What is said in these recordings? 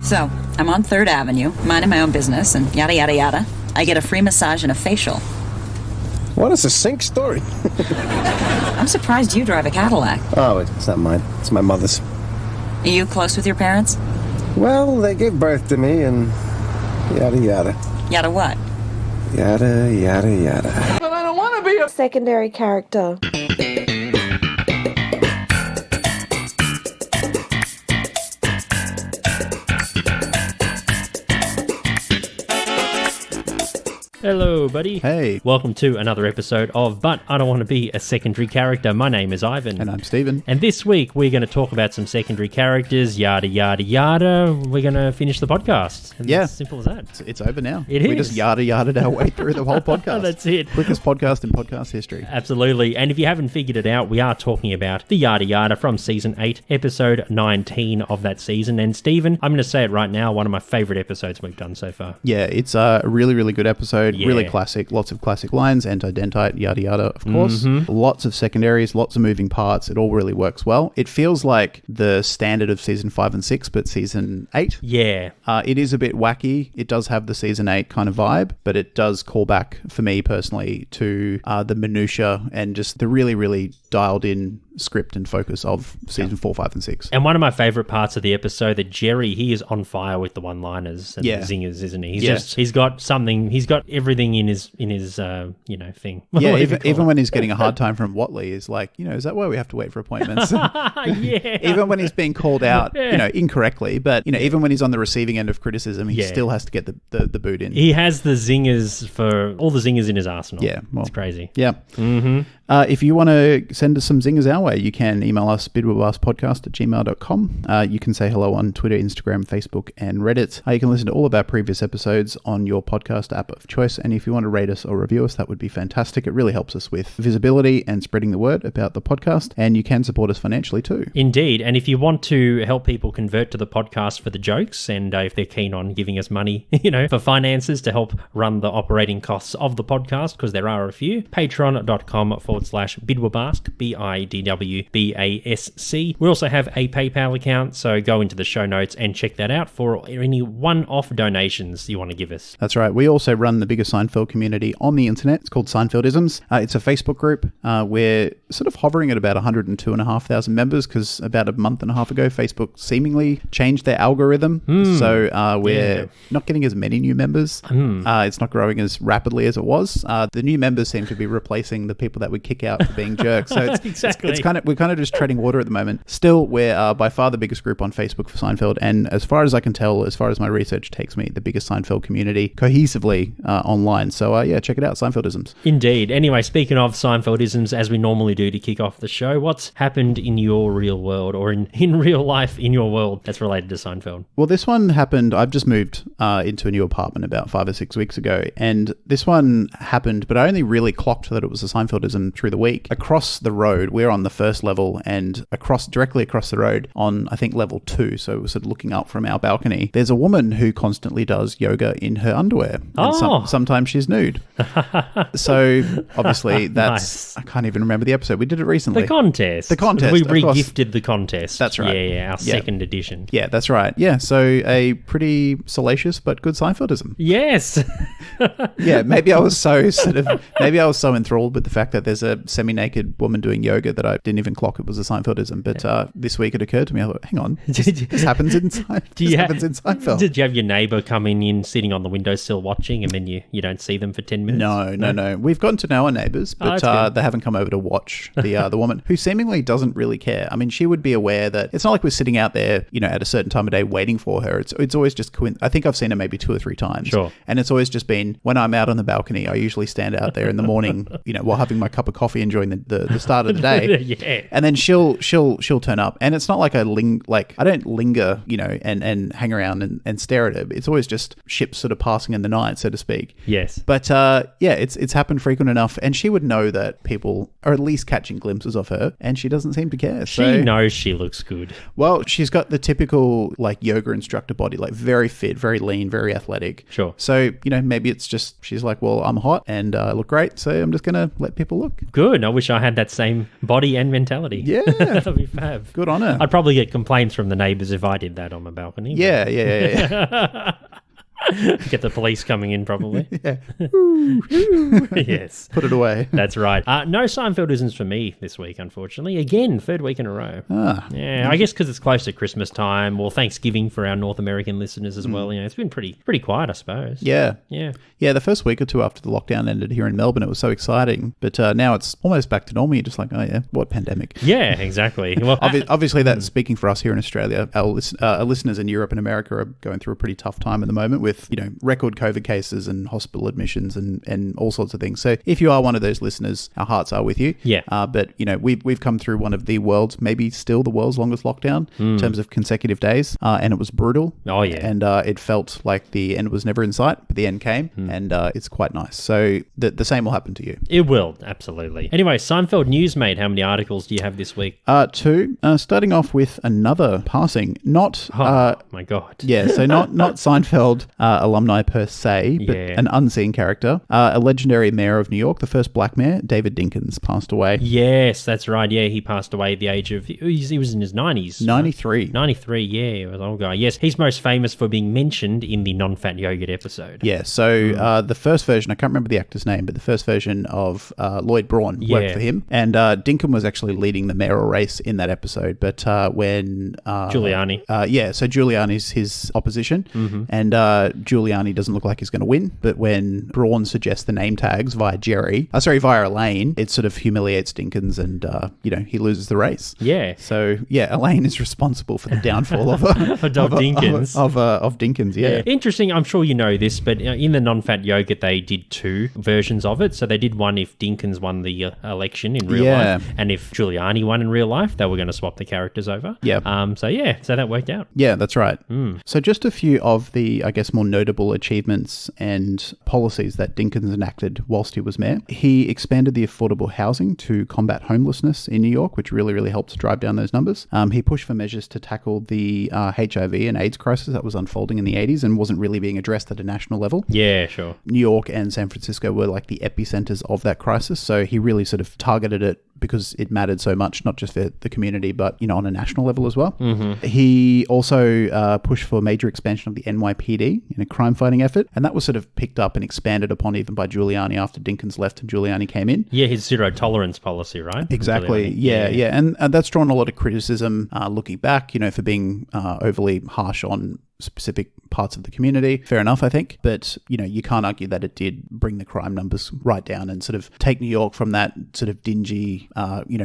So, I'm on 3rd Avenue, minding my own business, and yada yada yada. I get a free massage and a facial. What a succinct story. I'm surprised you drive a Cadillac. Oh, it's not mine. It's my mother's. Are you close with your parents? Well, they gave birth to me and yada yada. Yada what? Yada yada yada. But I don't want to be a secondary character. Hello, buddy. Hey. Welcome to another episode of But I Don't Want to Be a Secondary Character. My name is Ivan. And I'm Stephen. And this week we're going to talk about some secondary characters, yada, yada, yada. We're going to finish the podcast. And Yeah. It's as simple as that. It's over now. It We is. just yada-yada'd our way through the whole podcast. That's it. Quickest podcast in podcast history. Absolutely. And if you haven't figured it out, we are talking about the yada yada from season 8, episode 19 of that season. And Stephen, I'm going to say it right now, one of my favourite episodes we've done so far. Yeah, it's a really, really good episode. Yeah. Really classic. Lots of classic lines. Anti-dentite, yada yada, of course. Mm-hmm. Lots of secondaries, lots of moving parts. It all really works well. It feels like the standard of season 5 and 6, but season 8. Yeah. It is a bit wacky. It does have the season 8 kind of vibe, but it does call back, for me personally, to the minutiae and just the really, really dialed in script and focus of season 4, 5, and 6. And one of my favourite parts of the episode, that Jerry, he is on fire with the one-liners and Yeah. the zingers, isn't he? Yes. He's got something, he's got everything in his thing. Yeah, Whatever you even call when it. he's getting a hard time from Whatley, is like, is that why we have to wait for appointments? Yeah. Even when he's being called out, Yeah. Incorrectly, but, even when he's on the receiving end of criticism, he Yeah. still has to get the boot in. He has the zingers all the zingers in his arsenal. Yeah, well, it's crazy. Yeah. Mm-hmm. If you want to send us some zingers our way, you can email us bidwabastpodcast@gmail.com. You can say hello on Twitter, Instagram, Facebook, and Reddit. You can listen to all of our previous episodes on your podcast app of choice. And if you want to rate us or review us, that would be fantastic. It really helps us with visibility and spreading the word about the podcast. And you can support us financially too. Indeed. And if you want to help people convert to the podcast for the jokes, and if they're keen on giving us money, for finances to help run the operating costs of the podcast, because there are a few, patreon.com/bidwabask, BIDWBASC. We also have a PayPal account, so go into the show notes and check that out for any one-off donations you want to give us. That's right. We also run the biggest Seinfeld community on the internet. It's called Seinfeldisms. It's a Facebook group. We're sort of hovering at about 102,500 members, because about a month and a half ago, Facebook seemingly changed their algorithm. So we're not getting as many new members. It's not growing as rapidly as it was. The new members seem to be replacing the people that we kick out for being jerks. So Exactly. we're kind of just treading water at the moment. Still, we're by far the biggest group on Facebook for Seinfeld, and as far as I can tell, as far as my research takes me, the biggest Seinfeld community cohesively online. So check it out, Seinfeldisms. Indeed. Anyway, speaking of Seinfeldisms, as we normally do to kick off the show, what's happened in your real world, or in real life in your world, that's related to Seinfeld? Well, this one happened, I've just moved into a new apartment about 5 or 6 weeks ago, and this one happened, but I only really clocked that it was a Seinfeldism through the week. Across the road, we're on the first level, and directly across the road on, I think, level 2, so we're sort of looking up from our balcony, there's a woman who constantly does yoga in her underwear. And sometimes she's nude. So, obviously, that's... Nice. I can't even remember the episode. We did it recently. The contest. The contest, We of course. re-gifted the contest. That's right. Yeah, our second edition. Yeah, that's right. Yeah, so a pretty salacious but good Seinfeldism. Yes. Yeah, maybe I was so enthralled with the fact that there's a semi-naked woman doing yoga that I didn't even clock it was a Seinfeldism. But this week it occurred to me, I thought, hang on, this happens in Seinfeld. Did you have your neighbour coming in, sitting on the windowsill watching, and then you don't see them for 10 minutes? No. We've gotten to know our neighbours, but they haven't come over to watch the woman, who seemingly doesn't really care. I mean, she would be aware that it's not like we're sitting out there, at a certain time of day waiting for her. It's always just I think I've seen her maybe 2 or 3 times. Sure. And it's always just been, when I'm out on the balcony, I usually stand out there in the morning, while having my cup of coffee, enjoying the start of the day. Yeah. And then she'll turn up, and it's not like I don't linger, and hang around and stare at her. It's always just ships sort of passing in the night, so to speak. Yes. But it's happened frequent enough, and she would know that people are at least catching glimpses of her, and she doesn't seem to care. She knows she looks good. Well, she's got the typical yoga instructor body, very fit, very lean, very athletic. Sure. So maybe it's just she's like, well, I'm hot and I look great, so I'm just gonna let people look. like. Good. I wish I had that same body and mentality. Yeah. That'd be fab. Good on her. I'd probably get complaints from the neighbours if I did that on my balcony. Yeah. Get the police coming in probably. Yeah. Yes. Put it away. That's right. No Seinfeldisms for me this week, unfortunately. Again, third week in a row. Yeah, I guess because it's close to Christmas time, or Thanksgiving for our North American listeners as well. You know, it's been pretty quiet, I suppose. Yeah. Yeah. Yeah, the first week or two after the lockdown ended here in Melbourne, it was so exciting. But now it's almost back to normal. You're just like, oh yeah, what pandemic? Yeah, exactly. Well, Obviously, that's speaking for us here in Australia. Our listeners in Europe and America are going through a pretty tough time at the moment with, record COVID cases and hospital admissions and all sorts of things. So if you are one of those listeners, our hearts are with you. Yeah. But, we've come through one of the world's, maybe still the world's longest lockdown in terms of consecutive days. And it was brutal. Oh, yeah. And it felt like the end was never in sight, but the end came. And it's quite nice. So the same will happen to you. It will, absolutely. Anyway, Seinfeld news, mate. How many articles do you have this week? 2. Starting off with another passing. Not... my God. Yeah, so not Seinfeld alumni per se, but an unseen character. A legendary mayor of New York, the first black mayor, David Dinkins, passed away. Yes, that's right. Yeah, he passed away at the age of... He was in his 90s. 93. 93, yeah. He was an old guy. Yes, he's most famous for being mentioned in the Non Fat Yoghurt episode. Yeah, so the first version, I can't remember the actor's name, but the first version of Lloyd Braun worked for him. And Dinkin was actually leading the mayoral race in that episode. But when... Giuliani. So Giuliani's his opposition. And Giuliani doesn't look like he's going to win. But when Braun suggests the name tags via Elaine, it sort of humiliates Dinkins and, he loses the race. Yeah. So, Elaine is responsible for the downfall of Dinkins. Of Dinkins, yeah. Interesting. I'm sure you know this, but in the Non Fat Yoghurt, they did 2 versions of it. So they did one if Dinkins won the election in real life, and if Giuliani won in real life, they were going to swap the characters over. Yeah. So that worked out. Yeah, that's right. So just a few of the, I guess, more notable achievements and policies that Dinkins enacted whilst he was mayor. He expanded the affordable housing to combat homelessness in New York, which really, really helped drive down those numbers. He pushed for measures to tackle the HIV and AIDS crisis that was unfolding in the 80s and wasn't really being addressed at a national level. Yeah, sure. New York and San Francisco were like the epicenters of that crisis. So he really sort of targeted it because it mattered so much, not just for the community, but, on a national level as well. He also pushed for major expansion of the NYPD in a crime-fighting effort, and that was sort of picked up and expanded upon even by Giuliani after Dinkins left and Giuliani came in. Yeah, his zero-tolerance policy, right? Exactly, yeah. And that's drawn a lot of criticism looking back, for being overly harsh on specific parts of the community. Fair enough, I think. But, you can't argue that it did bring the crime numbers right down and sort of take New York from that sort of dingy,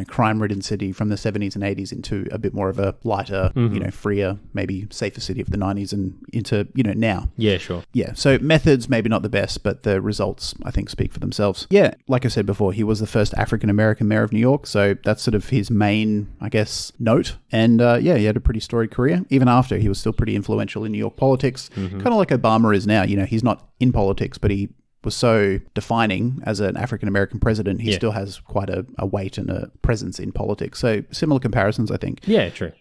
crime-ridden city from the 70s and 80s into a bit more of a lighter, freer, maybe safer city of the 90s and into, now. Yeah, sure. Yeah, so methods maybe not the best, but the results, I think, speak for themselves. Yeah, like I said before, he was the first African-American mayor of New York, so that's sort of his main, I guess, note. And, he had a pretty storied career. Even after, he was still pretty influential in New York politics, kind of like Obama is now. He's not in politics, but he was so defining as an African-American president, he still has quite a weight and a presence in politics. So similar comparisons, I think. Yeah, true.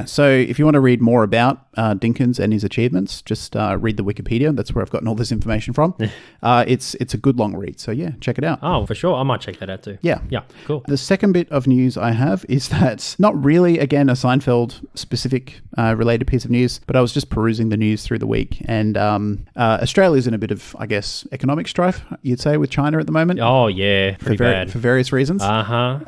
So if you want to read more about Dinkins and his achievements, just read the Wikipedia. That's where I've gotten all this information from. It's a good long read. So check it out. Oh, for sure. I might check that out too. Yeah. Yeah, cool. The second bit of news I have is that not really, again, a Seinfeld specific related piece of news, but I was just perusing the news through the week, and Australia's in a bit of, I guess, economic strife, you'd say, with China at the moment. Oh, yeah. Pretty bad. For various reasons. Uh-huh.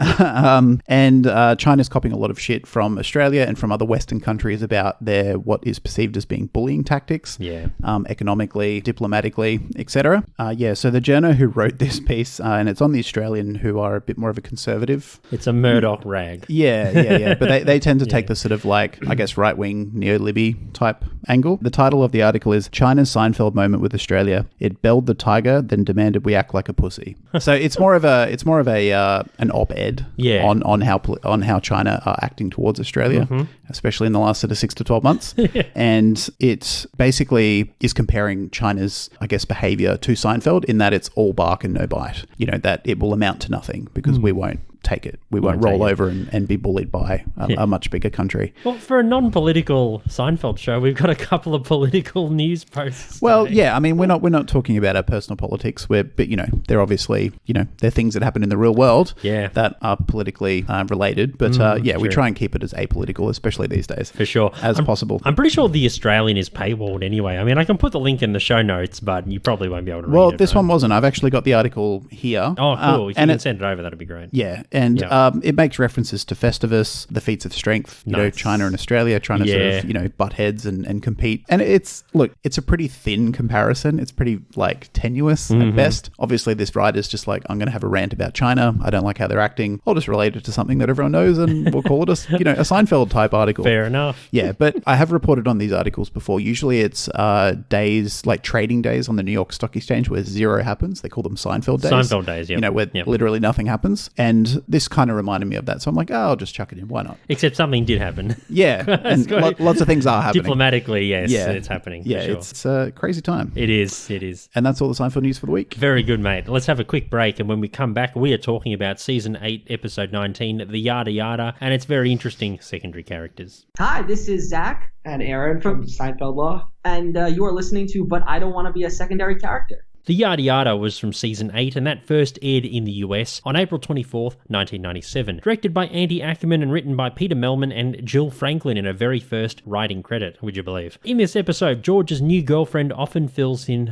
And China's copying a lot of shit from Australia and from other Western countries about their what is perceived as being bullying tactics. Yeah. Economically, diplomatically, etc. So the journo who wrote this piece, and it's on The Australian, who are a bit more of a conservative. It's a Murdoch rag. Yeah. But they tend to take the sort of like, I guess, right-wing neo-libby type angle. The title of the article is China's Seinfeld Moment with Australia. It belled the tiger, then demanded we act like a pussy. So it's more of an op-ed on how China are acting towards Australia, especially in the last sort of 6 to 12 months. And it basically is comparing China's, I guess, behavior to Seinfeld in that it's all bark and no bite. That it will amount to nothing because we won't take it. We won't roll over and be bullied by a much bigger country. Well, for a non-political Seinfeld show, we've got a couple of political news posts. Well, today. yeah, I mean, we're not talking about our personal politics. But they're obviously, they're things that happen in the real world that are politically related. But we try and keep it as apolitical, especially these days. For sure. As possible. I'm pretty sure The Australian is paywalled anyway. I mean, I can put the link in the show notes, but you probably won't be able to read it. Well, this one wasn't. I've actually got the article here. Oh, cool. If you can send it over, that'd be great. Yeah, and it makes references to Festivus, the feats of strength, China and Australia trying to sort of, butt heads and compete. And it's a pretty thin comparison. It's pretty, tenuous at best. Obviously, this writer's just like, I'm going to have a rant about China. I don't like how they're acting. I'll just relate it to something that everyone knows and we'll call it a Seinfeld type article. Fair enough. Yeah, but I have reported on these articles before. Usually it's days, like trading days on the New York Stock Exchange where zero happens. They call them Seinfeld days. Seinfeld days, yeah. Where literally nothing happens. And this kind of reminded me of that. So I'm like, I'll just chuck it in. Why not? Except something did happen. Yeah, and lots of things are happening. Diplomatically, yes, it's happening. Yeah, for sure. It's a crazy time. It is. And that's all the Seinfeld news for the week. Very good, mate. Let's have a quick break, and when we come back, we are talking about Season 8, Episode 19, The Yada Yada, and its very interesting secondary characters. Hi, this is Zach. And Aaron from Seinfeld Law. And you are listening to But I Don't Want to Be a Secondary Character. The Yada Yada was from Season 8, and that first aired in the US on April 24th, 1997. Directed by Andy Ackerman and written by Peter Melman and Jill Franklin in her very first writing credit, would you believe? In this episode, George's new girlfriend often fills in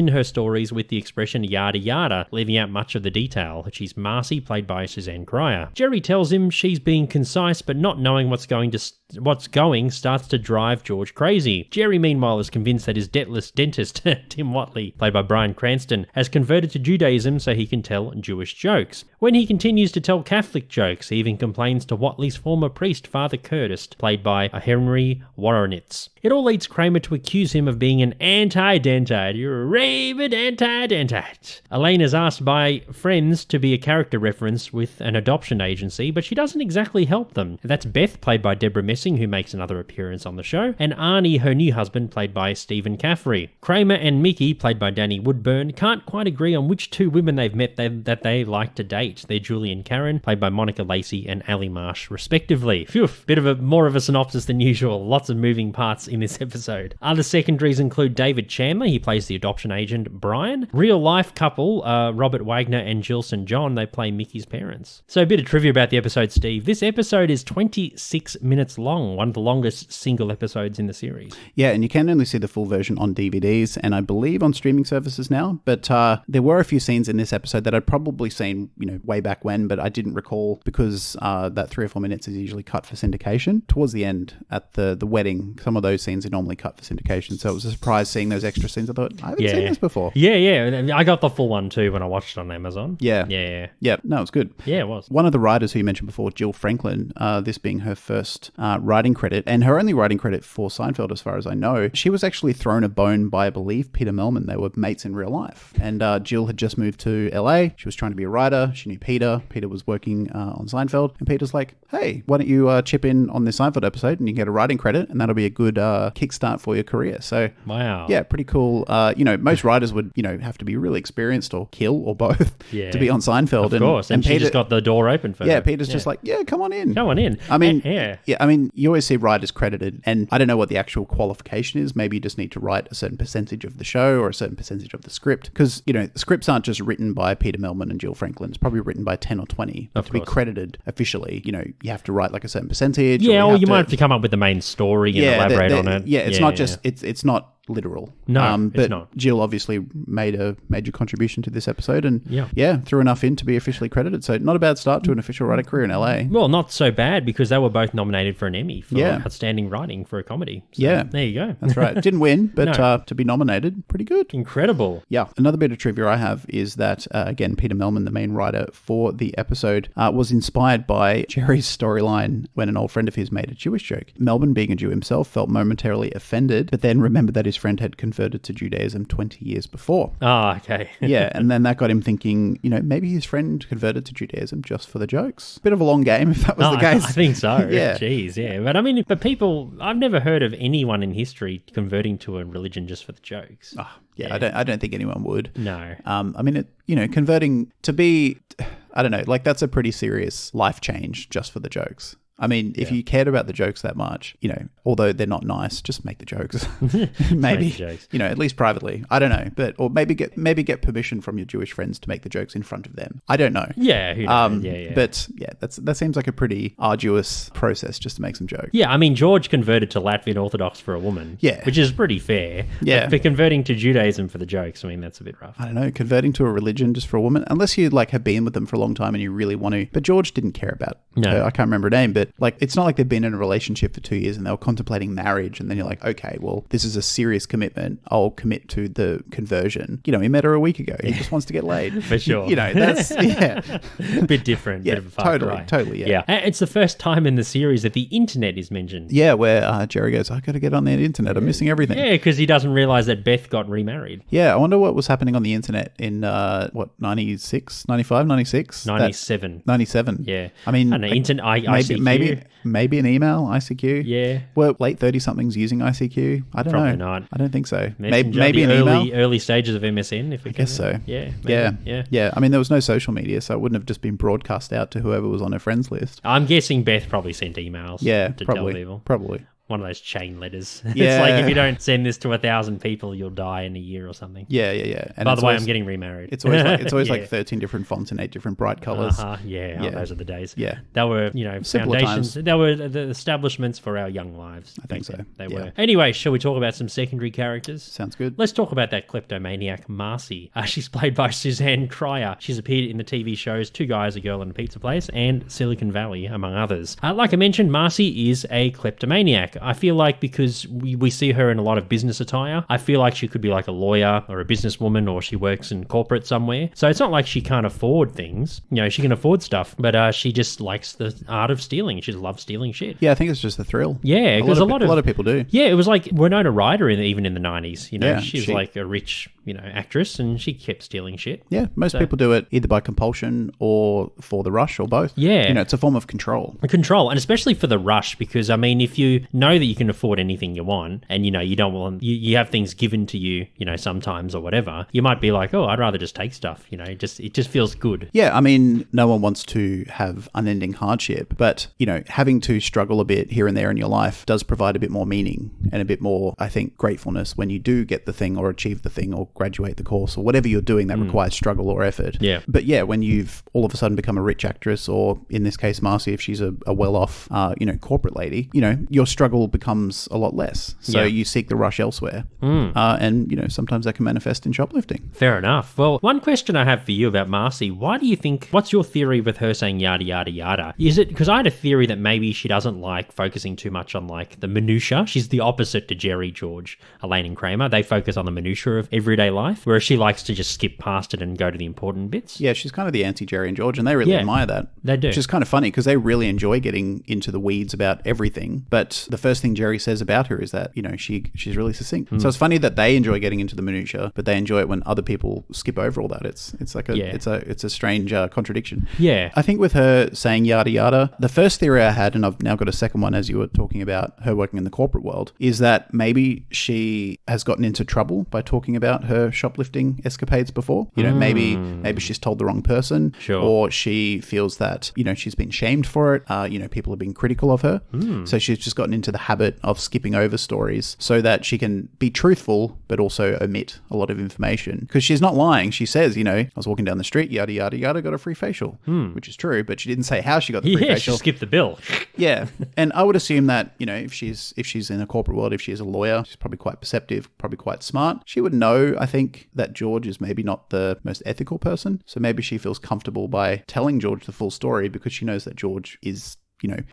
her stories with the expression yada yada, leaving out much of the detail. She's Marcy, played by Suzanne Cryer. Jerry tells him she's being concise, but not knowing what's going starts to drive George crazy. Jerry, meanwhile, is convinced that his debtless dentist, Tim Whatley, played by Bryan Cranston, has converted to Judaism so he can tell Jewish jokes. When he continues to tell Catholic jokes, he even complains to Whatley's former priest, Father Curtis, played by Henry Woronitz. It all leads Kramer to accuse him of being an anti-dentite. You're a rabid anti-dentite. Elaine is asked by friends to be a character reference with an adoption agency, but she doesn't exactly help them. That's Beth, played by Deborah Messing, who makes another appearance on the show, and Arnie, her new husband, played by Stephen Caffrey. Kramer and Mickey, played by Danny Woodburn, can't quite agree on which two women they've met that they like to date. They're Julie and Karen, played by Monica Lacey and Ally Marsh, respectively. Phew, more of a synopsis than usual. Lots of moving parts in this episode. Other secondaries include David Chandler, he plays the adoption agent Brian. Real life couple, Robert Wagner and Jill St. John, they play Mickey's parents. So a bit of trivia about the episode, Steve. This episode is 26 minutes long, one of the longest single episodes in the series. Yeah, and you can only see the full version on DVDs and I believe on streaming services now, but there were a few scenes in this episode that I'd probably seen, way back when, but I didn't recall because that 3 or 4 minutes is usually cut for syndication. Towards the end, at the wedding, some of those scenes are normally cut for syndication, so it was a surprise seeing those extra scenes. I thought, I haven't seen this before. Yeah. I got the full one too when I watched it on Amazon. Yeah. No, it's good. Yeah, it was. One of the writers who you mentioned before, Jill Franklin, this being her first writing credit, and her only writing credit for Seinfeld as far as I know, she was actually thrown a bone by, I believe, Peter Melman. They were mates in real life. And Jill had just moved to LA. She was trying to be a writer. She knew Peter. Peter was working on Seinfeld. And Peter's like, hey, why don't you chip in on this Seinfeld episode and you can get a writing credit and that'll be a good kickstart for your career. So, wow. Yeah, pretty cool. Most writers would, have to be really experienced or kill or both to be on Seinfeld. Of course. And Peter just got the door open for her. Yeah, Peter's just like, come on in. I mean, you always see writers credited, and I don't know what the actual qualification is. Maybe you just need to write a certain percentage of the show or a certain percentage of the script. Because, the scripts aren't just written by Peter Melman and Jill Franklin. It's probably written by 10 or 20. But to be credited officially, you have to write like a certain percentage. Yeah, or you might have to come up with the main story and elaborate on it. Yeah, it's not just, it's not literal. No, but it's not. Jill obviously made a major contribution to this episode and threw enough in to be officially credited. So not a bad start to an official writing career in LA. Well, not so bad because they were both nominated for an Emmy for outstanding writing for a comedy. So there you go. That's right. Didn't win, but to be nominated, pretty good. Incredible. Yeah. Another bit of trivia I have is that, again, Peter Melman, the main writer for the episode, was inspired by Jerry's storyline when an old friend of his made a Jewish joke. Melman, being a Jew himself, felt momentarily offended, but then remembered that his friend had converted to Judaism 20 years before. Oh, okay. Yeah, and then that got him thinking, maybe his friend converted to Judaism just for the jokes. Bit of a long game if that was the case. I think so. Yeah. Jeez, yeah. But I mean, people, I've never heard of anyone in history converting to a religion just for the jokes. Oh, yeah, I don't think anyone would. No. I mean, converting to be, I don't know, like that's a pretty serious life change just for the jokes. I mean, if you cared about the jokes that much, although they're not nice, just make the jokes. Maybe, Make the jokes. at least privately. I don't know, or maybe get permission from your Jewish friends to make the jokes in front of them. I don't know. Yeah, who knows? Yeah. But yeah, that seems like a pretty arduous process just to make some jokes. Yeah, I mean, George converted to Latvian Orthodox for a woman. Yeah. Which is pretty fair. Yeah. But converting to Judaism for the jokes, I mean, that's a bit rough. I don't know, converting to a religion just for a woman, unless you have been with them for a long time and you really want to. But George didn't care about her. I can't remember her name, but it's not like they've been in a relationship for 2 years and they were contemplating marriage, and then you're like, okay, well, this is a serious commitment. I'll commit to the conversion. He met her a week ago. He just wants to get laid. For sure. That's Bit different. Yeah, bit of a far cry. totally. Yeah. It's the first time in the series that the internet is mentioned. Yeah, where Jerry goes, I got to get on the internet. I'm missing everything. Yeah, because he doesn't realize that Beth got remarried. Yeah, I wonder what was happening on the internet in 96, 95, 96? 97. 97. Yeah. I mean, and ICQ. Maybe an email, ICQ. Yeah. Were late 30-somethings using ICQ? I don't know. Probably not. I don't think so. Messenger, Maybe an email? early stages of MSN, if we I guess so. Yeah. Maybe. Yeah. I mean, there was no social media, so it wouldn't have just been broadcast out to whoever was on her friends list. I'm guessing Beth probably sent emails to tell people. Probably. One of those chain letters. Yeah. It's like if you don't send this to 1,000 people, you'll die in a year or something. Yeah. And By the way, I'm getting remarried. It's always Yeah. like 13 different fonts and 8 different bright colors. Yeah. Those are the days. Yeah. They were, Simpler foundations. times. They were the establishments for our young lives. I think so. They Yeah. were. Anyway, shall we talk about some secondary characters? Sounds good. Let's talk about that kleptomaniac, Marcy. She's played by Suzanne Cryer. She's appeared in the TV shows Two Guys, a Girl and a Pizza Place and Silicon Valley, among others. Like I mentioned, Marcy is a kleptomaniac. I feel like because we see her in a lot of business attire, I feel like she could be like a lawyer or a businesswoman, or she works in corporate somewhere. So it's not like she can't afford things. She can afford stuff, but she just likes the art of stealing. She just loves stealing shit. Yeah, I think it's just the thrill. Yeah, because a lot of people do. Yeah, it was like Winona Ryder even in the 90s. Yeah, she's like a rich, actress, and she kept stealing shit. Yeah, most people do it either by compulsion or for the rush or both. Yeah. It's a form of control. Control, and especially for the rush, because, I mean, if you know that you can afford anything you want, and, you don't want, you have things given to you, sometimes or whatever, you might be like, oh, I'd rather just take stuff, it just feels good. Yeah, I mean, no one wants to have unending hardship, but, having to struggle a bit here and there in your life does provide a bit more meaning and a bit more, I think, gratefulness when you do get the thing or achieve the thing or graduate the course or whatever you're doing that requires struggle or effort. Yeah. But yeah, when you've all of a sudden become a rich actress, or in this case, Marcy, if she's a well-off, corporate lady, your struggle becomes a lot less. So you seek the rush elsewhere. And, sometimes that can manifest in shoplifting. Fair enough. Well, one question I have for you about Marcy, what's your theory with her saying yada, yada, yada? Is it, because I had a theory that maybe she doesn't like focusing too much on like the minutiae. She's the opposite to Jerry, George, Elaine and Kramer. They focus on the minutiae of everyday life, whereas she likes to just skip past it and go to the important bits. Yeah, she's kind of the anti-Jerry and George, and they really admire that. They do. Which is kind of funny because they really enjoy getting into the weeds about everything. But the first thing Jerry says about her is that, she's really succinct. So it's funny that they enjoy getting into the minutiae, but they enjoy it when other people skip over all that. It's like it's a strange contradiction. Yeah. I think with her saying yada yada, the first theory I had, and I've now got a second one as you were talking about her working in the corporate world, is that maybe she has gotten into trouble by talking about her shoplifting escapades before. Maybe she's told the wrong person, or she feels that she's been shamed for it. People have been critical of her, so she's just gotten into the habit of skipping over stories so that she can be truthful but also omit a lot of information, because she's not lying. She says, I was walking down the street, yada yada yada, got a free facial, which is true, but she didn't say how she got the free facial. She skipped the bill. Yeah, and I would assume that if she's in a corporate world, if she's a lawyer, she's probably quite perceptive, probably quite smart. She would know, I think, that George is maybe not the most ethical person, so maybe she feels comfortable by telling George the full story because she knows that George is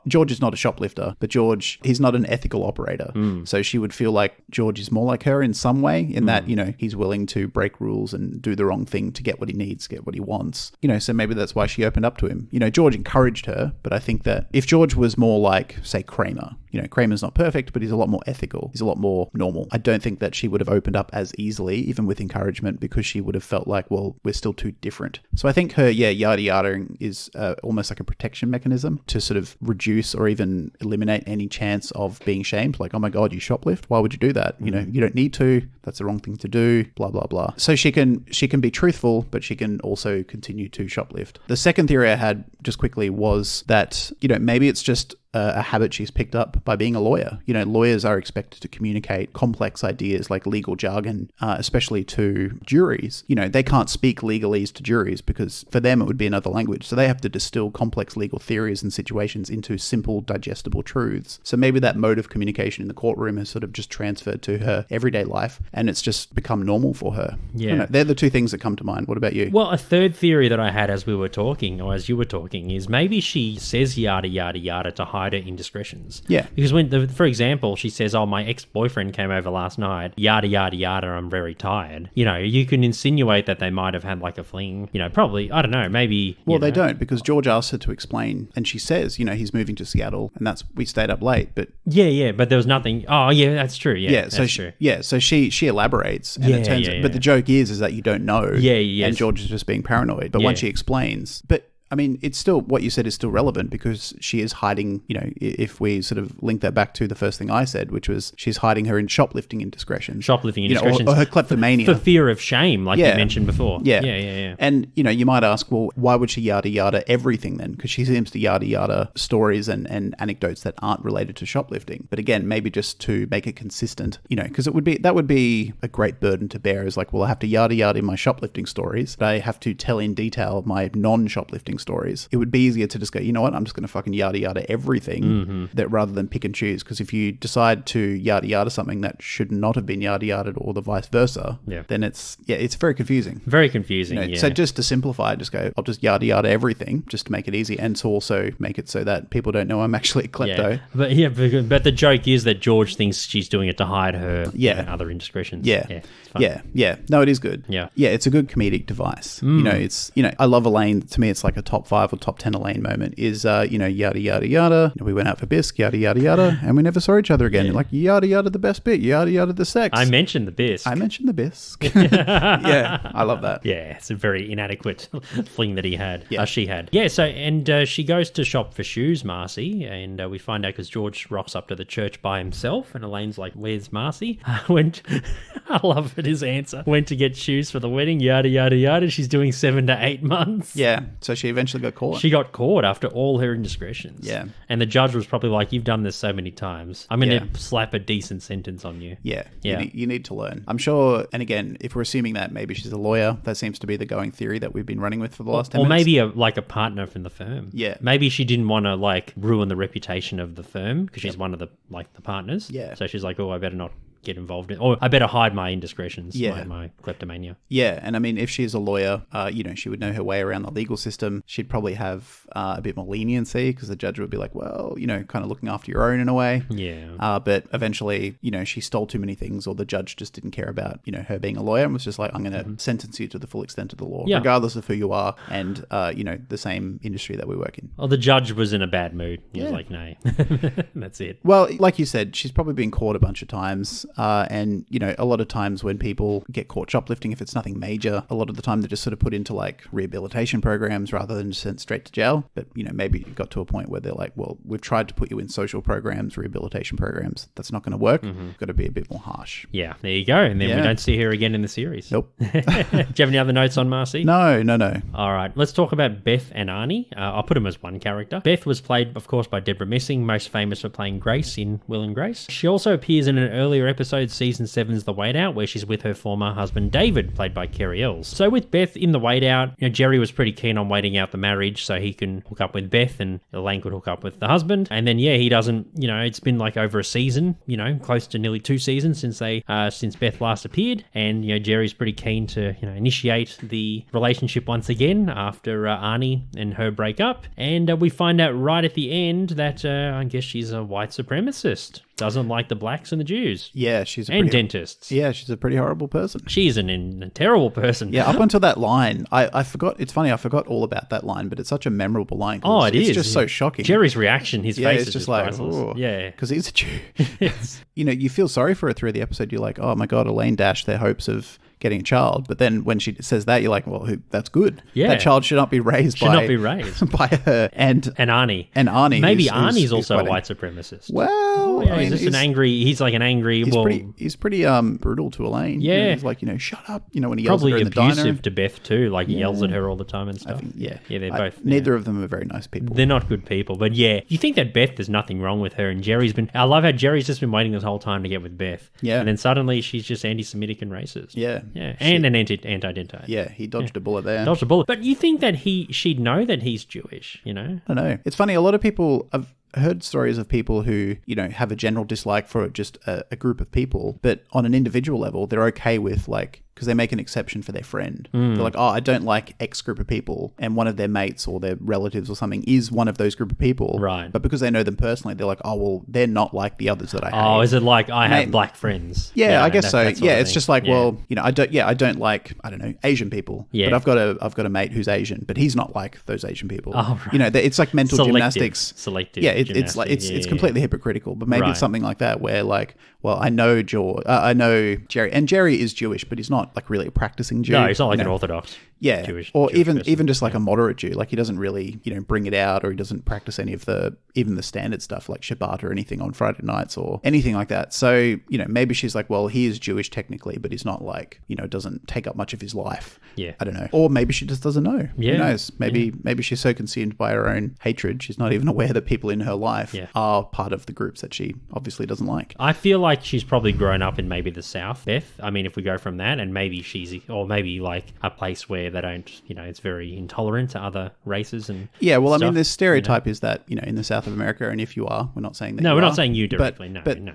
George is not a shoplifter, but George, he's not an ethical operator. So she would feel like George is more like her in some way, in that, he's willing to break rules and do the wrong thing to get what he needs, get what he wants. So maybe that's why she opened up to him. George encouraged her, but I think that if George was more like, say, Kramer, Kramer's not perfect, but he's a lot more ethical. He's a lot more normal. I don't think that she would have opened up as easily, even with encouragement, because she would have felt like, well, we're still too different. So I think her, yada yada is almost like a protection mechanism to sort of reduce or even eliminate any chance of being shamed. Like, oh my God, you shoplift? Why would you do that? You don't need to. That's the wrong thing to do. Blah, blah, blah. So she can be truthful, but she can also continue to shoplift. The second theory I had, just quickly, was that, maybe it's just a habit she's picked up by being a lawyer. Lawyers are expected to communicate complex ideas like legal jargon, especially to juries. They can't speak legalese to juries because for them it would be another language. So they have to distill complex legal theories and situations into simple, digestible truths. So maybe that mode of communication in the courtroom has sort of just transferred to her everyday life, and it's just become normal for her. Yeah. They're the two things that come to mind. What about you? Well, a third theory that I had as we were talking, or as you were talking, is maybe she says yada yada yada to hide her indiscretions. Yeah. Because for example, she says, oh, my ex-boyfriend came over last night, yada yada yada, I'm very tired. You can insinuate that they might have had like a fling. Probably, I don't know, maybe. Well, they don't, because George asked her to explain, and she says, he's moving to Seattle, and we stayed up late, but yeah, but there was nothing. Oh, yeah, that's true. Yeah, so that's true. So she elaborates, and it turns. But the joke is that you don't know. Yeah. And George is just being paranoid. But once she explains, I mean, it's still, what you said is still relevant, because she is hiding, if we sort of link that back to the first thing I said, which was she's hiding her in shoplifting indiscretions. Shoplifting indiscretions. Or her kleptomania. For fear of shame, like you mentioned before. Yeah. Yeah. And, you might ask, well, why would she yada yada everything then? Because she seems to yada yada stories and anecdotes that aren't related to shoplifting. But again, maybe just to make it consistent, because that would be a great burden to bear, is like, well, I have to yada yada my shoplifting stories, but I have to tell in detail my non-shoplifting stories. It would be easier to just go, you know what, I'm just going to fucking yada yada everything, that rather than pick and choose. Because if you decide to yada yada something that should not have been yada yada, or the vice versa, then it's very confusing. Very confusing. So just to simplify, just go, I'll just yada yada everything, just to make it easy, and to also make it so that people don't know I'm actually a klepto. But the joke is that George thinks she's doing it to hide her other indiscretions. Yeah. No, it is good. Yeah, it's a good comedic device. It's I love Elaine. To me, it's like a top 5 or top 10 Elaine moment is yada yada yada. We went out for bisque, yada yada yada, and we never saw each other again. Like yada yada the best bit, yada yada the sex. I mentioned the bisque. Yeah, I love that. Yeah, it's a very inadequate fling that he had. She had. Yeah. So she goes to shop for shoes, Marcy, and we find out because George rocks up to the church by himself, and Elaine's like, "Where's Marcy?" I love it. His answer went to get shoes for the wedding. Yada yada yada. She's doing 7 to 8 months. Yeah. So she eventually got caught. She got caught after all her indiscretions. Yeah. And the judge was probably like, you've done this so many times. I'm going to slap a decent sentence on you. Yeah. You need to learn. I'm sure, and again, if we're assuming that maybe she's a lawyer, that seems to be the going theory that we've been running with for the last 10 minutes. Or maybe a partner from the firm. Yeah. Maybe she didn't want to ruin the reputation of the firm because she's one of the partners. Yeah. So she's like, oh, I better not get involved in, or I better hide my indiscretions, my kleptomania. Yeah, and I mean, if she's a lawyer, she would know her way around the legal system. She'd probably have a bit more leniency because the judge would be like, well, kind of looking after your own in a way. Yeah. But eventually, she stole too many things, or the judge just didn't care about, her being a lawyer, and was just like, I'm going to sentence you to the full extent of the law, regardless of who you are and, the same industry that we work in. Well, the judge was in a bad mood. He was like, no, that's it. Well, like you said, she's probably been caught a bunch of times. And, a lot of times when people get caught shoplifting, if it's nothing major, a lot of the time they're just sort of put into rehabilitation programs rather than just sent straight to jail. But, maybe it got to a point where they're like, well, we've tried to put you in social programs, rehabilitation programs. That's not going to work. Got to be a bit more harsh. Yeah, there you go. And then we don't see her again in the series. Nope. Do you have any other notes on Marcy? No. All right, let's talk about Beth and Arnie. I'll put them as one character. Beth was played, of course, by Deborah Messing, most famous for playing Grace in Will and Grace. She also appears in an earlier episode episode, season 7's The Wait Out, where she's with her former husband David, played by Kerry Ells. So with Beth in The Wait Out, Jerry was pretty keen on waiting out the marriage so he can hook up with Beth and Elaine could hook up with the husband. And then, he doesn't, it's been like over a season, close to nearly 2 seasons since Beth last appeared. And, Jerry's pretty keen to, initiate the relationship once again after Arnie and her break up. And we find out right at the end that I guess she's a white supremacist. Doesn't like the blacks and the Jews. Yeah, dentists. Yeah, she's a pretty horrible person. She's a terrible person. Yeah, up until that line, I forgot. It's funny, I forgot all about that line, but it's such a memorable line. It's just so shocking. Jerry's reaction, his face is is just like, priceless. oh, yeah, because he's a Jew. Yes. You feel sorry for her through the episode. You're like, oh my god, Elaine dashed their hopes of getting a child. But then when she says that, you're like, well, that's good. Yeah. That child should not be raised by her and Arnie. And Arnie. Maybe Arnie's also a white supremacist. Well, he's pretty brutal to Elaine. Yeah. He's like, shut up. When he yells at her in the probably diner. abusive to Beth too. Like he yells at her all the time and stuff. They're both. Neither of them are very nice people. They're not good people. But you think that Beth, there's nothing wrong with her, and Jerry's been. I love how Jerry's just been waiting this whole time to get with Beth. Yeah. And then suddenly she's just anti-Semitic and racist. Yeah. Yeah. And an anti-dentite. Yeah, he dodged a bullet there. Dodged a bullet. But you think that she'd know that he's Jewish, I don't know. It's funny, a lot of people have heard stories of people who, have a general dislike for just a group of people, but on an individual level, they're okay with because they make an exception for their friend. They're like, oh, I don't like X group of people, and one of their mates or their relatives or something is one of those group of people. Right. But because they know them personally, they're like, oh, well, they're not like the others that I hate. Oh, is it like I have black friends? Yeah, I guess so. Yeah, it's just like, well, I don't like, I don't know, Asian people. Yeah. But I've got a mate who's Asian, but he's not like those Asian people. Oh, right. It's like mental gymnastics. Selective. Yeah, it's like it's completely hypocritical. But maybe it's something like that where I know Jerry, and Jerry is Jewish, but he's not like really a practicing Jew. No, he's not like an Orthodox. Yeah, Jewish even person. just like a moderate Jew. Like he doesn't really, bring it out, or he doesn't practice any of even the standard stuff like Shabbat or anything on Friday nights or anything like that. So, maybe she's like, well, he is Jewish technically, but he's not like, doesn't take up much of his life. Yeah. I don't know. Or maybe she just doesn't know. Yeah. Who knows? Maybe she's so consumed by her own hatred, she's not even aware that people in her life are part of the groups that she obviously doesn't like. I feel like she's probably grown up in maybe the South, Beth. I mean, if we go from that, and maybe maybe like a place where they don't, it's very intolerant to other races and I mean, stuff, the stereotype is that, in the South of America, and if you are, we're not saying that we're not saying you directly, but no.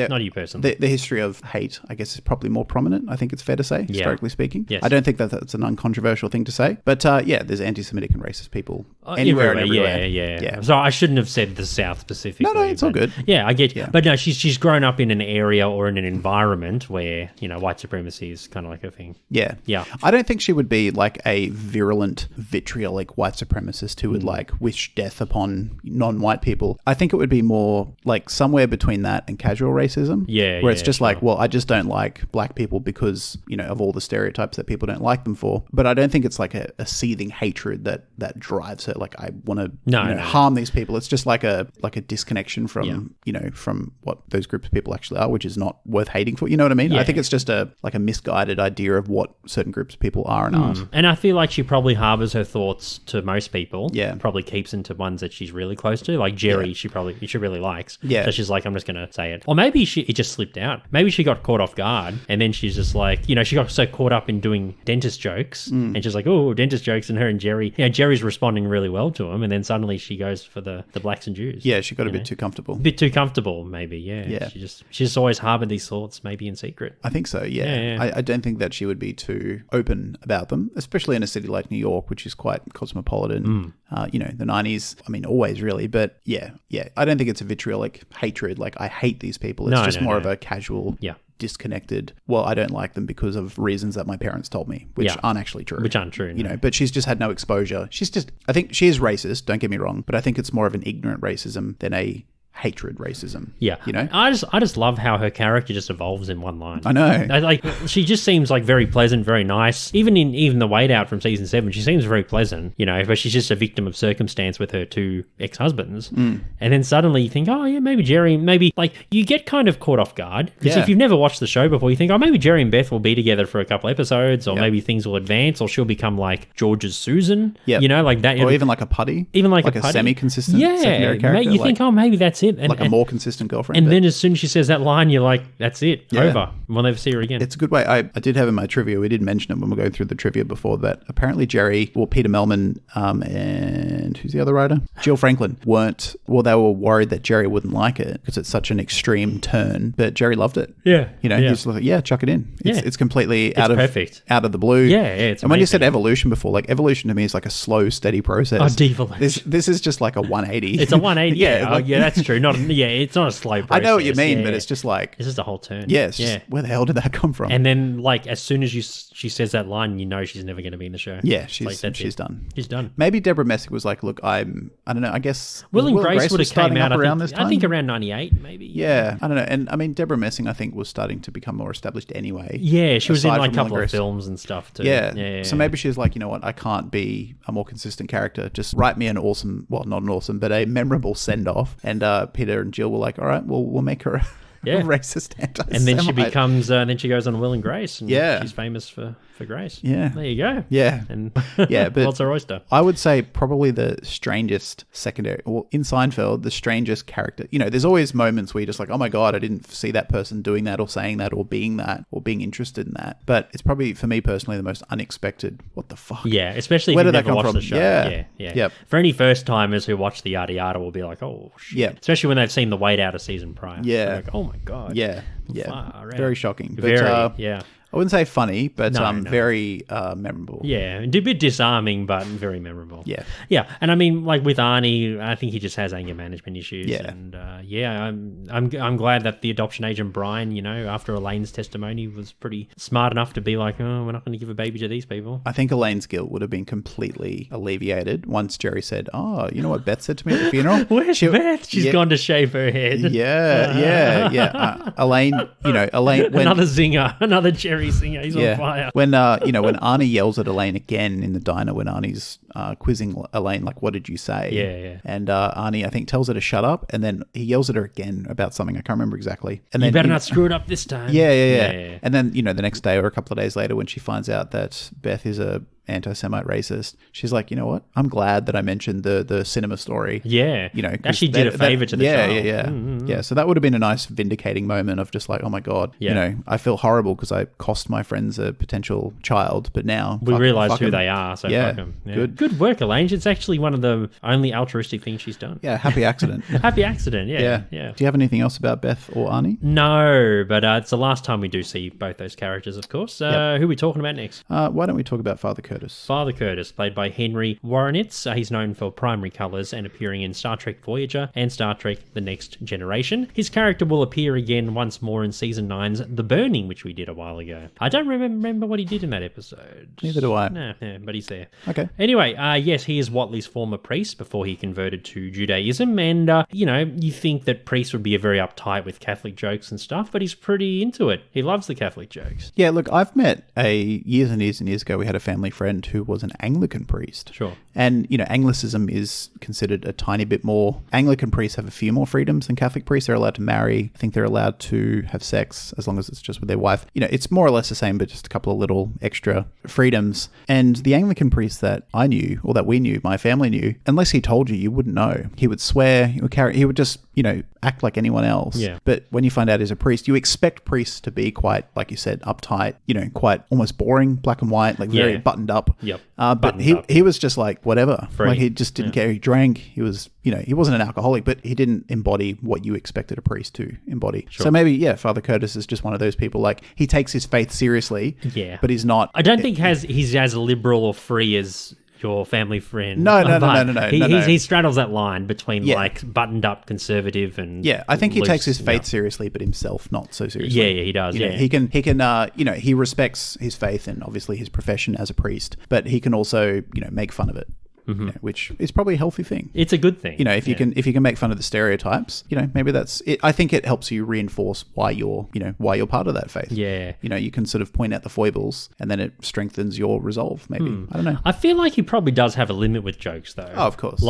Not you personally. The history of hate, I guess, is probably more prominent, I think it's fair to say, historically speaking. Yes. I don't think that that's an uncontroversial thing to say, but there's anti-Semitic and racist people anywhere and everywhere. Yeah. So I shouldn't have said the South specifically. No, it's all good. Yeah, I get you. Yeah. But no, she's grown up in an area or in an environment where, white supremacy is kind of like a thing. Yeah. Yeah. I don't think she would be like a virulent, vitriolic white supremacist who would like wish death upon non-white people. I think it would be more like somewhere between that and casual racism. Yeah. Where it's just like, well, I just don't like black people because, of all the stereotypes that people don't like them for. But I don't think it's like a seething hatred that drives her. Like, I want to harm these people. It's just like a disconnection from, from what those groups of people actually are, which is not worth hating for. You know what I mean? Yeah. I think it's just a misguided idea of what certain groups of people are and aren't. And I feel like she probably harbors her thoughts to most people. Yeah. Probably keeps into ones that she's really close to. Like Jerry, she really likes. Yeah. So she's like, I'm just going to say it. Or maybe it just slipped out. Maybe she got caught off guard and then she's just like, she got so caught up in doing dentist jokes and she's like, oh, dentist jokes, and her and Jerry, Jerry's responding really well to him, and then suddenly she goes for the blacks and Jews. Yeah, she got a bit too comfortable. A bit too comfortable, maybe, yeah. Yeah. She just always harbored these thoughts, maybe in secret. I think so, yeah. I don't think that she would be too open about them, especially in a city like New York, which is quite cosmopolitan. The 90s, I mean, always really, but yeah. I don't think it's a vitriolic hatred, like I hate these people. It's just more of a casual, disconnected, well, I don't like them because of reasons that my parents told me, which aren't actually true. Which aren't true, no. But she's just had no exposure. I think she is racist, don't get me wrong, but I think it's more of an ignorant racism than a hatred racism. Yeah. I just love how her character just evolves in one line. I know. She just seems like very pleasant, very nice. Even the Wait Out from season 7, she seems very pleasant, but she's just a victim of circumstance with her two ex-husbands. And then suddenly you think, oh yeah, maybe Jerry, you get kind of caught off guard. Because if you've never watched the show before, you think, oh, maybe Jerry and Beth will be together for a couple episodes, or maybe things will advance, or she'll become like George's Susan. Like that. Or even like a putty. Even like a semi-consistent secondary character. You think, oh, maybe that's it. it. Like a more consistent girlfriend. And but then as soon as she says that line, you're like, that's it. Yeah. Over. We'll never see her again. it's a good way. I did have in my trivia, we did mention it when we were going through the trivia before, that apparently Peter Melman, and who's the other writer? Jill Franklin, they were worried that Jerry wouldn't like it because it's such an extreme turn, but Jerry loved it. Yeah. He's like, yeah, chuck it in. It's completely perfect. out of the blue. Yeah, it's And when you amazing. said evolution before, like evolution to me is like a slow, steady process. Oh, devolution. This is just like a 180. It's a 180. Yeah, like- that's true. It's not a slow process. I know what you mean, Yeah, but yeah. it's just like, It's just a whole turn. yes, where the hell did that come from? And then, like, as soon as she says that line, you know she's never going to be in the show. yeah, It's like, that's she's it. done. She's done. Maybe Deborah Messick was like, look, I don't know, I guess Will and Grace would was have came starting out up around I this think, time. I think around 98, maybe. Yeah, I don't know. And I mean, Deborah Messing, I think, was starting to become more established anyway. Yeah, she was in aside like a from Will and couple of Grace. films and stuff too. Yeah. So maybe she's like, you know what, I can't be a more consistent character. Just write me an awesome, well, not an awesome, but a memorable send-off. And Peter and Jill were like, all right, well, we'll make her a racist anti-Semite. And then she becomes, then she goes on Will and Grace, and Yeah. she's famous for Grace. Yeah. There you go. Yeah. And Yeah, but what's her oyster? I would say probably the strangest secondary, well, in Seinfeld, the strangest character. You know, there's always moments where you're just like, oh my God, I didn't see that person doing that or saying that or being interested in that. But it's probably, for me personally, the most unexpected, what the fuck? Yeah, especially Where if did you've that never come watched from? the show. Yeah. Yeah. Yep. For any first timers who watch the Yada Yada will be like, oh shit. Yep. Especially when they've seen the wait out a season prior. Yeah. They're like, oh my God. Yeah. Far out. Very shocking. But, Very, yeah. I wouldn't say funny, but No. very memorable. Yeah, a bit disarming, but very memorable. Yeah. Yeah, and I mean, like with Arnie, I think he just has anger management issues. Yeah. And I'm glad that the adoption agent Brian, you know, after Elaine's testimony, was pretty smart enough to be like, oh, we're not going to give a baby to these people. I think Elaine's guilt would have been completely alleviated once Jerry said, oh, you know what Beth said to me at the funeral? Where's Beth? She's Yeah. gone to shave her head. Yeah. Elaine, when Another zinger, another Jerry singer. He's on fire. when Arnie yells at Elaine again in the diner when Arnie's quizzing Elaine, like, what did you say? Yeah. And Arnie, I think, tells her to shut up, and then he yells at her again about something. I can't remember exactly. And You then better not screw it up this time. Yeah. And then, the next day or a couple of days later, when she finds out that Beth is a anti-Semite racist, she's like, you know what? I'm glad that I mentioned the cinema story. Yeah. 'cause Actually did a favor to the child. Yeah. So that would have been a nice vindicating moment of just like, oh my God, I feel horrible because I cost my friends a potential child, but now We realise fuck who 'em. they are, so Yeah. fuck them. Yeah. Good. Good work, Elaine. It's actually one of the only altruistic things she's done. Yeah, happy accident. Happy accident, yeah. Do you have anything else about Beth or Arnie? No, but it's the last time we do see both those characters, of course. Who are we talking about next? Why don't we talk about Father Curtis? Father Curtis, played by Henry Woronitz. He's known for primary colours and appearing in Star Trek Voyager and Star Trek The Next Generation. His character will appear again once more in Season 9's The Burning, which we did a while ago. I don't remember what he did in that episode. Neither do I. No, but he's there. Okay. Anyway, yes, he is Whatley's former priest before he converted to Judaism. And, you think that priests would be very uptight with Catholic jokes and stuff, but he's pretty into it. He loves the Catholic jokes. Yeah, look, I've met years and years and years ago, we had a family friend who was an Anglican priest. Sure. And, Anglicism is considered a tiny bit more. Anglican priests have a few more freedoms than Catholic priests. They're allowed to marry. I think they're allowed to have sex as long as it's just with their wife. It's more or less the same, but just a couple of little extra freedoms. And the Anglican priest that I knew, or that we knew, my family knew, unless he told you, you wouldn't know. He would swear, he would just, act like anyone else. Yeah. But when you find out he's a priest, you expect priests to be quite, like you said, uptight, quite almost boring, black and white, like very buttoned up. Yep. But he was just like, whatever. Free. Like he just didn't care. He drank. He was, he wasn't an alcoholic, but he didn't embody what you expected a priest to embody. Sure. So maybe, Father Curtis is just one of those people, like he takes his faith seriously, but he's not. I don't think he's as liberal or free as your family friend. No. He straddles that line between like buttoned up conservative and I think he loose, takes his faith seriously, but himself not so seriously. Yeah, he does. He can he respects his faith and obviously his profession as a priest, but he can also make fun of it. Which is probably a healthy thing. It's a good thing. If you can make fun of the stereotypes, maybe that's it. I think it helps you reinforce why you're part of that faith. Yeah. You can sort of point out the foibles and then it strengthens your resolve, maybe. I don't know. I feel like he probably does have a limit with jokes though. Oh, of course.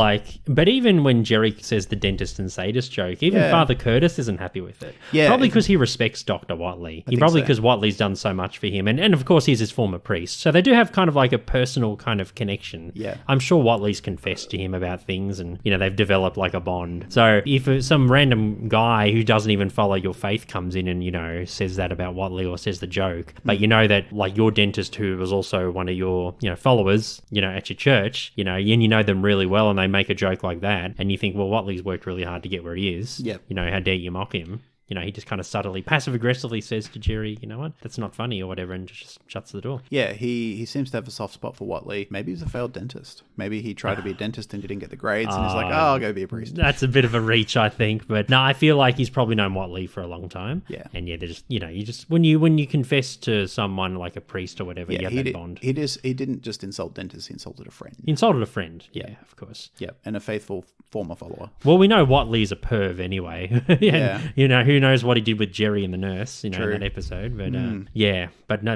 But even when Jerry says the dentist and sadist joke, even Father Curtis isn't happy with it. Yeah. Probably because he respects Dr. Whatley. Because Whatley's done so much for him. And of course he's his former priest. So they do have kind of like a personal kind of connection. Yeah. I'm sure Whatley's confessed to him about things, and, you know, they've developed like a bond. So if some random guy who doesn't even follow your faith comes in and, you know, says that about Whatley or says the joke, but you know that, like, your dentist who was also one of your, you know, followers, you know, at your church, you know, and you know them really well, and they make a joke like that, and you think, well, Whatley's worked really hard to get where he is. Yep. You know, how dare you mock him? You know, he just kind of subtly, passive-aggressively says to Jerry, you know what, that's not funny or whatever, and just shuts the door. Yeah, he seems to have a soft spot for Whatley. Maybe he's a failed dentist. Maybe he tried to be a dentist and didn't get the grades, and he's like, I'll go be a priest. That's a bit of a reach, I think. But no, I feel like he's probably known Whatley for a long time. Yeah. And yeah, there's, you know, you just, when you confess to someone like a priest or whatever, you have that bond. He didn't just insult dentists, he insulted a friend. He insulted a friend, yeah, of course. Yeah, and a faithful former follower. Well, we know Whatley's a perv anyway. Yeah. You know, who knows what he did with Jerry and the nurse, you know, True. in that episode. But yeah, but no,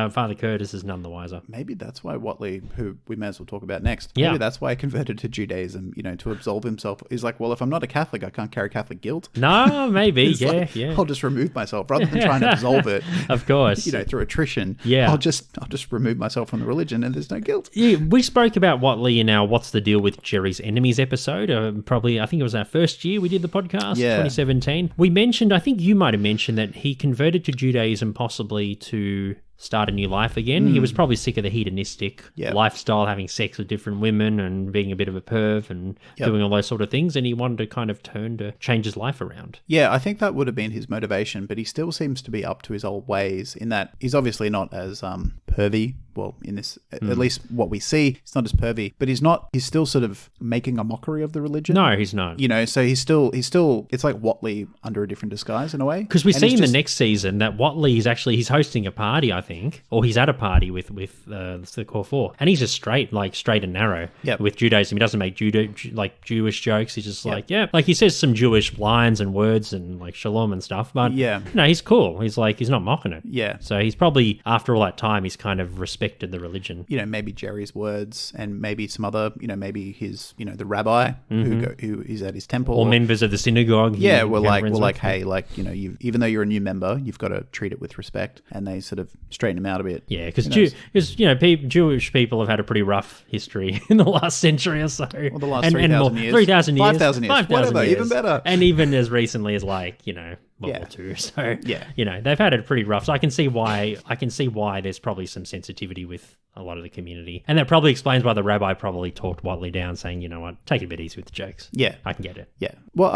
Father Curtis is none the wiser. Maybe that's why Whatley, who we may as well talk about next, Yeah. maybe that's why he converted to Judaism, you know, to absolve himself. He's like, well, if I'm not a Catholic, I can't carry Catholic guilt. No, maybe, It's like, yeah. I'll just remove myself rather than trying to absolve it. Of course. You know, through attrition. Yeah. I'll just remove myself from the religion and there's no guilt. Yeah, we spoke about Whatley in our What's the Deal with Jerry's Enemies episode. Probably, I think it was our first year we did the podcast, 2017. We mentioned, I think you might have mentioned that he converted to Judaism possibly to start a new life again. He was probably sick of the hedonistic lifestyle, having sex with different women and being a bit of a perv and doing all those sort of things, and he wanted to kind of change his life around. Yeah, I think that would have been his motivation, but he still seems to be up to his old ways in that he's obviously not as pervy. Well, in this, at least what we see, he's not as pervy, but he's still sort of making a mockery of the religion. No, he's not. You know, so he's still, it's like Whatley under a different disguise in a way. Because we see in the next season that Whatley he's hosting a party, I think, or he's at a party with the Core Four, and he's just straight and narrow with Judaism. He doesn't make Jewish jokes. He's just like he says some Jewish lines and words and like shalom and stuff, but no, he's cool. He's not mocking it. Yeah. So he's probably, after all that time, he's kind of respected the religion. You know, maybe Jerry's words and maybe some other, you know, maybe his, you know, the rabbi who is at his temple. Or members of the synagogue. Yeah, we're like, hey, like, you know, even though you're a new member, you've got to treat it with respect. And they sort of straighten him out a bit. Yeah, because Jewish people have had a pretty rough history in the last century or so. Well, the last 3,000 years. 3,000 years. 5,000 years. 5,000 Whatever, years. even better. And even as recently as like, you know, World War II. So, you know, they've had it pretty rough. So I can see why there's probably some sensitivity with a lot of the community. And that probably explains why the rabbi probably talked Whatley down, saying, you know what, take it a bit easy with the jokes. Yeah. I can get it. Yeah. Well,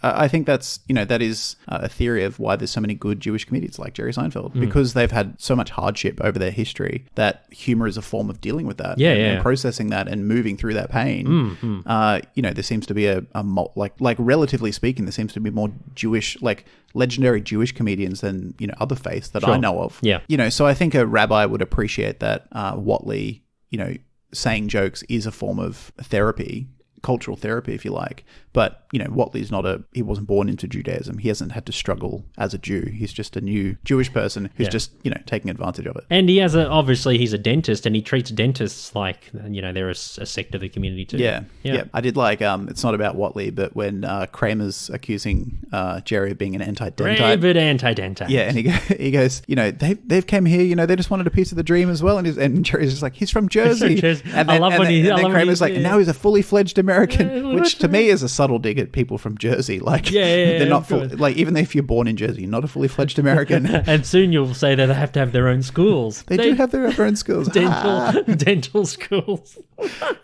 I think that's, you know, that is a theory of why there's so many good Jewish comedians like Jerry Seinfeld, because they've had so much hardship over their history that humor is a form of dealing with that. And processing that and moving through that pain. You know, there seems to be like relatively speaking, there seems to be more Jewish, like legendary Jewish comedians than, you know, other faiths that I know of. Yeah. You know, so I think a rabbi would appreciate that Whatley, you know, saying jokes is a form of therapy, cultural therapy, if you like. But, you know, Whatley's he wasn't born into Judaism. He hasn't had to struggle as a Jew. He's just a new Jewish person who's just, you know, taking advantage of it. And he has obviously he's a dentist, and he treats dentists like, you know, they're a sect of the community too. Yeah. I did like, it's not about Whatley, but when Kramer's accusing Jerry of being an anti-dentite. Rabid anti-dentite. Yeah, and he goes, you know, they've came here, you know, they just wanted a piece of the dream as well. And Jerry's just like, he's from Jersey. And then Kramer's like, and now he's a fully fledged American, which to me is a subtle dig at people from Jersey. Like, they're not like, even if you're born in Jersey, you're not a fully fledged American. And soon you'll say that they have to have their own schools. They do have their own schools. dental schools.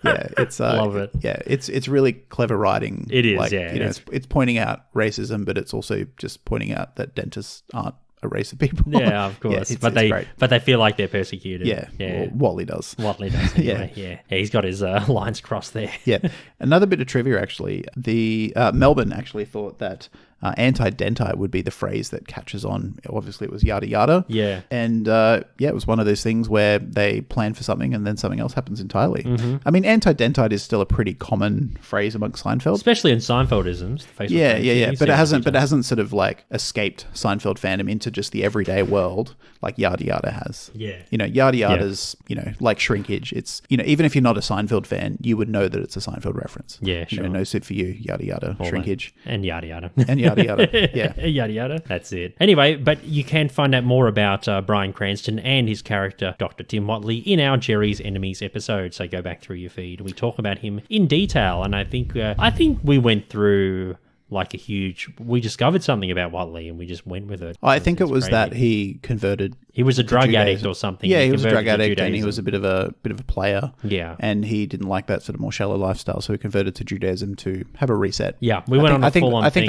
Yeah, it's love it. Yeah, it's really clever writing. It is. Like, Yeah, you know, it's pointing out racism, but it's also just pointing out that dentists aren't a race of people. Yeah, of course. But they feel like they're persecuted. Yeah. Well, Whatley does. Anyway. Yeah. He's got his lines crossed there. Yeah. Another bit of trivia, actually. The Melbourne actually thought that anti-dentite would be the phrase that catches on. Obviously, it was yada yada. Yeah. And it was one of those things where they plan for something and then something else happens entirely. Mm-hmm. I mean, anti-dentite is still a pretty common phrase amongst Seinfeld, especially in Seinfeldisms. Yeah. But it hasn't sort of like escaped Seinfeld fandom into just the everyday world like yada yada has. Yeah. You know, yada yada's, you know, like shrinkage. It's, you know, even if you're not a Seinfeld fan, you would know that it's a Seinfeld reference. Yeah, sure. You know, no suit for you, yada yada, shrinkage. And yada yada. And yada Yada yada. Yeah. Yada yada. That's it. Anyway, but you can find out more about Bryan Cranston and his character, Dr. Tim Whatley, in our Jerry's Enemies episode. So go back through your feed. We talk about him in detail, and I think we went through we discovered something about Whatley and we just went with it. I think it was crazy. that he converted. He was a drug Judaism. addict or something. Yeah, he was a drug converted to addict, and he Judaism. was a bit of a player. Yeah. And he didn't like that sort of more shallow lifestyle, so he converted to Judaism to have a reset. Yeah, we went on a full-on I think thing.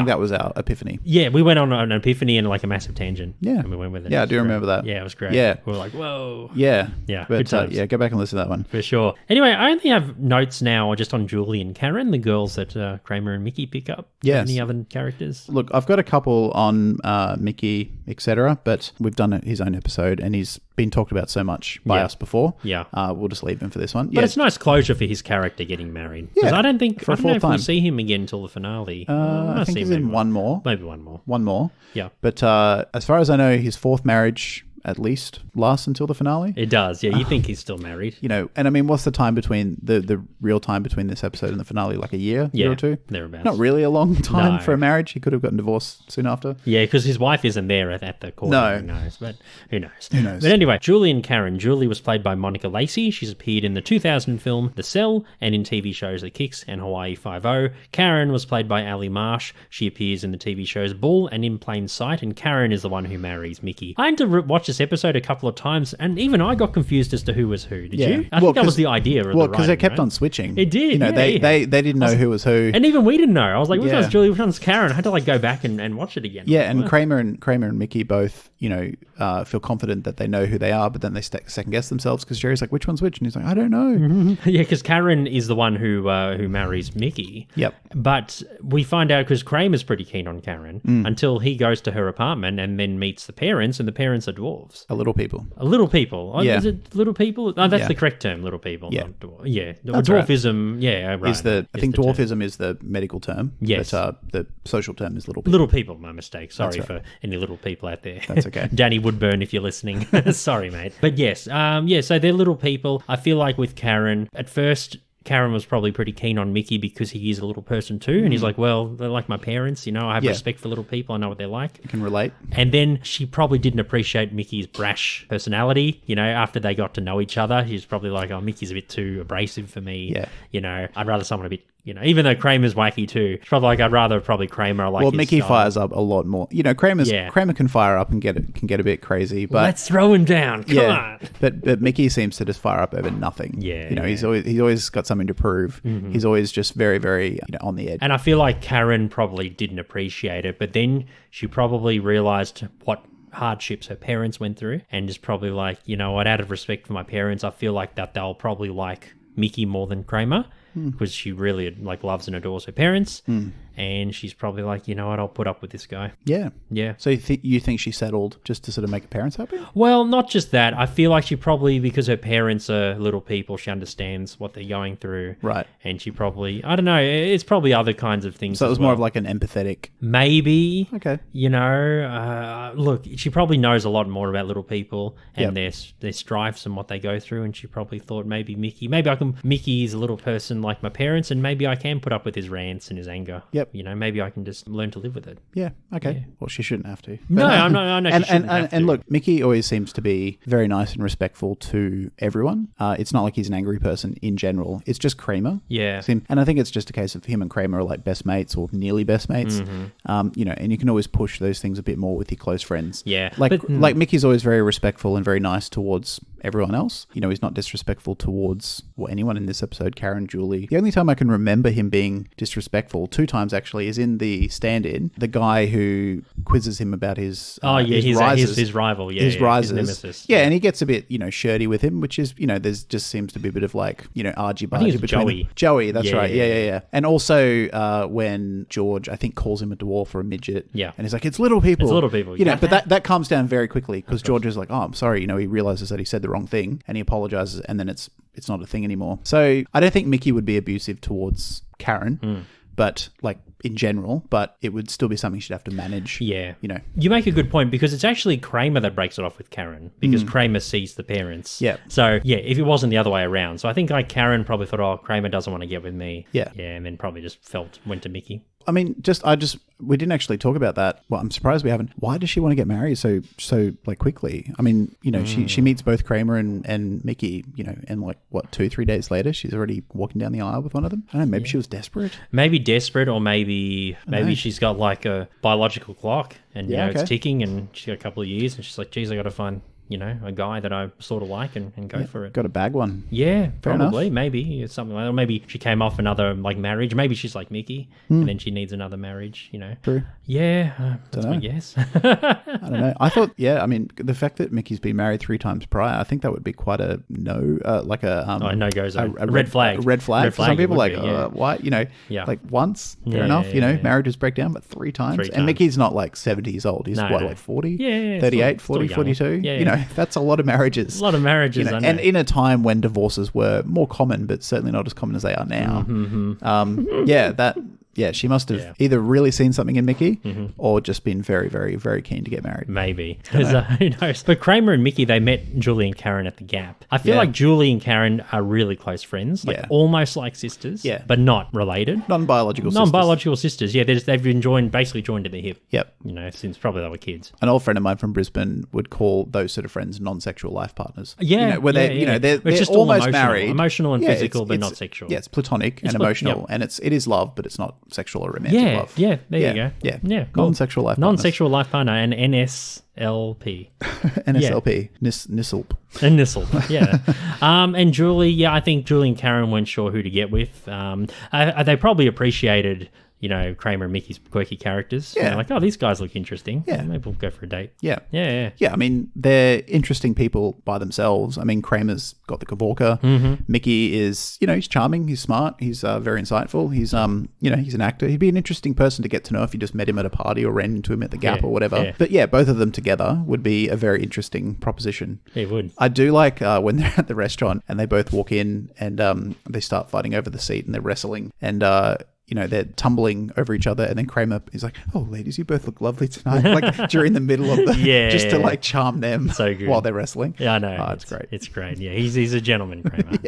that was our epiphany. Yeah, we went on an epiphany and like a massive tangent. Yeah. And we went with it. Yeah, I It do was remember great. that. Yeah, it was great. Yeah. We were like, whoa. Yeah. Yeah, good But times. go back and listen to that one. For sure. Anyway, I only have notes now just on Julie and Karen, the girls that Kramer and Mickey pick up. Yes. Any other characters? Look, I've got a couple on Mickey, etc., but we've done his own episode, and he's been talked about so much by Yeah. us before. Yeah. We'll just leave him for this one. But it's nice closure for his character getting married. Because Yeah, I don't know for a if fourth we'll time. see him again until the finale. I think he's in one more. Maybe one more. One more. Yeah. But as far as I know, his fourth marriage at least lasts until the finale. It does. Yeah, you think he's still married. You know, and I mean, what's the time between the real time between this episode and the finale? Like a year or two? Thereabouts. Not really a long time No. for a marriage. He could have gotten divorced soon after. Yeah, because his wife isn't there at the court. No. Who knows? But who knows? Who knows? But anyway, Julie and Karen. Julie was played by Monica Lacey. She's appeared in the 2000 film The Cell and in TV shows The Kicks and Hawaii Five-0. Karen was played by Ali Marsh. She appears in the TV shows Bull and In Plain Sight, and Karen is the one who marries Mickey. I had to watch this episode a couple of times, and even I got confused as to who was who. Did you? I think that was the idea of Well, the because they writing, kept right? on switching. It did, You know, yeah, they didn't know who was who. And even we didn't know. I was like, which Yeah. one's Julie, which one's Karen? I had to go back and watch it again. Yeah, and Kramer and Mickey both, feel confident that they know who they are, but then they second guess themselves because Jerry's like, which one's which? And he's like, I don't know. Yeah, because Karen is the one who marries Mickey. Yep. But we find out because Kramer's pretty keen on Karen until he goes to her apartment and then meets the parents, and the parents are dwarves. Little people. Little people. Yeah. Is it little people? No, that's Yeah. the correct term, little people. Yeah. Not dwarf. Yeah. That's right. Dwarfism, yeah, right. I think the term. dwarfism is the medical term. Yes. But the social term is little people. Little people, my mistake. Sorry That's right. for any little people out there. That's okay. Danny Woodburn, if you're listening. Sorry, mate. But yes, so they're little people. I feel like with Karen, at first, Karen was probably pretty keen on Mickey because he is a little person too. And he's like, well, they're like my parents, I have Yeah. respect for little people. I know what they're like. You can relate. And then she probably didn't appreciate Mickey's brash personality. After they got to know each other, she's probably like, oh, Mickey's a bit too abrasive for me. Yeah. I'd rather someone a bit, even though Kramer's wacky too. She's probably like, I'd rather probably Kramer. I like his Mickey style. fires up a lot more. Kramer can fire up and get a bit crazy, but Let's throw him down. Come on. But Mickey seems to just fire up over nothing. Yeah. He's always got something to prove. He's always just very, very on the edge. And I feel like Karen probably didn't appreciate it, but then she probably realized what hardships her parents went through and just probably like, what, out of respect for my parents, I feel like that they'll probably like Mickey more than Kramer because she really loves and adores her parents. And she's probably like, you know what, I'll put up with this guy. Yeah. Yeah. So you think she settled just to sort of make her parents happy? Well, not just that. I feel like she probably, because her parents are little people, she understands what they're going through. Right. And she probably, I don't know, it's probably other kinds of things. So it was as more well. of like an empathetic. Maybe. Okay. Look, she probably knows a lot more about little people and their strifes and what they go through, and she probably thought maybe Mickey is a little person like my parents, and maybe I can put up with his rants and his anger. Yep. Maybe I can just learn to live with it. Yeah. Okay. Yeah. Well, she shouldn't have to. No, I'm not. No, she shouldn't have to. And look, Mickey always seems to be very nice and respectful to everyone. It's not like he's an angry person in general. It's just Kramer. Yeah. And I think it's just a case of him and Kramer are like best mates or nearly best mates. And you can always push those things a bit more with your close friends. Yeah. Like Mickey's always very respectful and very nice towards everyone else. He's not disrespectful towards anyone in this episode, Karen, Julie. The only time I can remember him being disrespectful, 2 times actually, is in the stand-in. The guy who quizzes him about his his rises. his rival, his rises. his nemesis. Yeah, and he gets a bit, shirty with him, which is, there's just seems to be a bit of argy-bargy between Joey. them. Joey, that's Yeah, right. yeah, Yeah. And also when George, I think, calls him a dwarf or a midget. Yeah. And he's like, it's little people. It's little people. But that calms down very quickly because George is like, oh, I'm sorry. He realizes that he said the wrong thing and he apologizes, and then it's not a thing anymore. So I don't think Mickey would be abusive towards Karen, but in general, but it would still be something she'd have to manage. Yeah. You make a good point because it's actually Kramer that breaks it off with Karen because Kramer sees the parents. Yeah. So, if it wasn't the other way around. So I think Karen probably thought, oh, Kramer doesn't want to get with me. Yeah. Yeah, and then probably just went to Mickey. I mean, we didn't actually talk about that. Well, I'm surprised we haven't. Why does she want to get married so like quickly? I mean, she meets both Kramer and Mickey, and like what, 2-3 days later, she's already walking down the aisle with one of them. I don't know. Maybe she was desperate. Maybe desperate, or maybe she's got like a biological clock, and it's ticking, and she's got a couple of years, and she's like, geez, I got to find a guy that I sort of like and go for it. Got to bag one. Yeah, Fair probably. enough. Maybe it's something like that. Or maybe she came off another like marriage. Maybe she's like Mickey, and then she needs another marriage. True. Yeah, that's my guess. I don't know. I thought, I mean, the fact that Mickey's been married 3 times prior, I think that would be quite a no, like a no goes a red flag. A red flag for some people. Like, be, why? Like once, fair enough. Marriages break down, but 3 times. And Mickey's not like 70 years old. He's like 40? Yeah, 38, 40, 42? Yeah. That's a lot of marriages. A lot of marriages, I know. And in a time when divorces were more common, but certainly not as common as they are now. She must have either really seen something in Mickey or just been very, very, very keen to get married. Maybe. Because who knows? But Kramer and Mickey, they met Julie and Karen at the Gap. I feel like Julie and Karen are really close friends, like almost like sisters, but not related. Non-biological sisters. Yeah, they've been basically joined at the hip. Yep. Since probably they were kids. An old friend of mine from Brisbane would call those sort of friends non-sexual life partners. Yeah. Where they're just almost emotional, married. Emotional and physical, but not sexual. Yeah, it's platonic and emotional, and it is love, but it's not sexual or romantic love. Yeah, there you go. Yeah. Cool. Non-sexual life partners. Non-sexual life partner, and NSLP. NSLP. Nislp. And Nislp, yeah. And Julie, I think Julie and Karen weren't sure who to get with. They probably appreciated Kramer and Mickey's quirky characters. Yeah. Like, oh, these guys look interesting. Yeah. Maybe we'll go for a date. Yeah. Yeah. Yeah, I mean, they're interesting people by themselves. I mean, Kramer's got the Kavorka. Mickey is, he's charming, he's smart, he's very insightful. He's, he's an actor. He'd be an interesting person to get to know if you just met him at a party or ran into him at the Gap or whatever. Yeah. But yeah, both of them together would be a very interesting proposition. It would. I do like when they're at the restaurant and they both walk in and they start fighting over the seat and they're wrestling and, they're tumbling over each other, and then Kramer is like, "Oh, ladies, you both look lovely tonight." Like during the middle of the, just to like charm them while they're wrestling. Yeah, I know. Oh, it's great. It's great. Yeah, he's a gentleman, Kramer.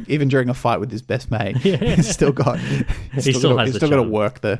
Even during a fight with his best mate, he's still got to work the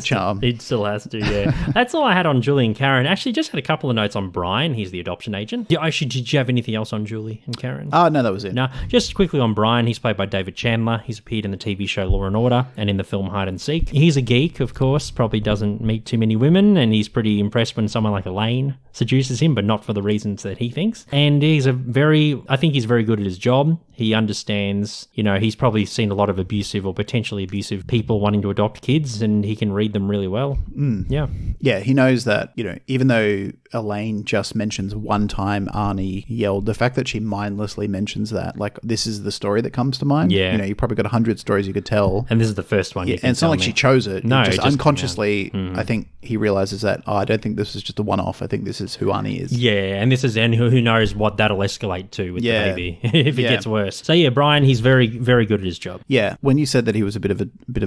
charm. He still has to. Yeah, that's all I had on Julie and Karen. Actually, just had a couple of notes on Brian. He's the adoption agent. Did you have anything else on Julie and Karen? Oh no, that was it. No, just quickly on Brian. He's played by David Chandler. He's appeared in the TV show Law and Order and in the film Hide and Seek. He's a geek, of course, probably doesn't meet too many women, and he's pretty impressed when someone like Elaine seduces him, but not for the reasons that he thinks. And I think he's very good at his job. He understands, he's probably seen a lot of abusive or potentially abusive people wanting to adopt kids, and he can read them really well. Yeah. Yeah, he knows that, even though Elaine just mentions one time Arnie yelled, the fact that she mindlessly mentions that, like, this is the story that comes to mind. Yeah. You probably got 100 stories you could tell. And this is the first one. Yeah, and it's not like she chose it. No, just unconsciously, I think he realizes that, I don't think this is just a one-off. I think this is who Arnie is. Yeah, and who knows what that'll escalate to with the baby if it gets worse. So yeah, Brian, he's very, very good at his job. Yeah, when you said that he was a bit of a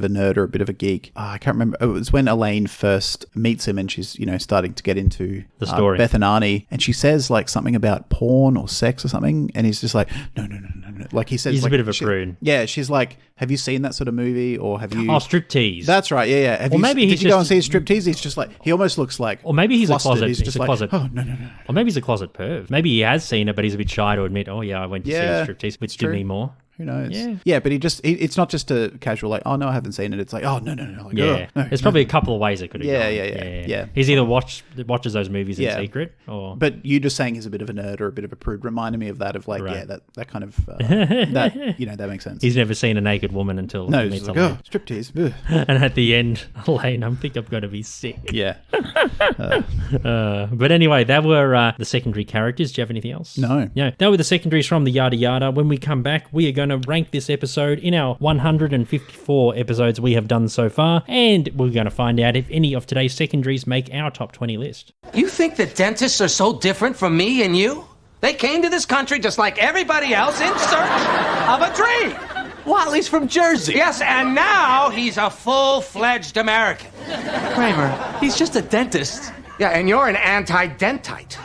nerd or a bit of a geek, I can't remember. It was when Elaine first meets him and she's starting to get into the story. Beth and Arnie, and she says like something about porn or sex or something, and he's just like, no. Like he says, he's like, a bit of a prude. Yeah, she's like, have you seen that sort of movie, or have you? Oh, striptease. That's right. Yeah. Did you go and see striptease? He's just like, he almost looks like. Or maybe he's flustered. a closet. He's just like, closet. Oh no. Or maybe he's a closet perv. Maybe he has seen it, but he's a bit shy to admit. Oh yeah, I went to see striptease, which did me more. Who knows? Yeah, but it's not just a casual like, oh no, I haven't seen it. It's like, oh no. Like, yeah, there's probably a couple of ways it could have gone. Yeah. He's either watches those movies in secret, or. But you just saying he's a bit of a nerd or a bit of a prude reminded me of that. Of like, that kind of that makes sense. He's never seen a naked woman until he meets like, oh, striptease. And at the end, Elaine, I think I'm going to be sick. Yeah. But anyway, that were the secondary characters. Do you have anything else? No. Yeah, that were the secondaries from the Yada Yada. When we come back, we are going to rank this episode in our 154 episodes we have done so far, and we're going to find out if any of today's secondaries make our top 20 list. You think that dentists are so different from me and you? They came to this country just like everybody else in search of a dream. Whatley's from Jersey. Yes, and now he's a full-fledged American. Kramer, he's just a dentist. Yeah, and you're an anti-dentite.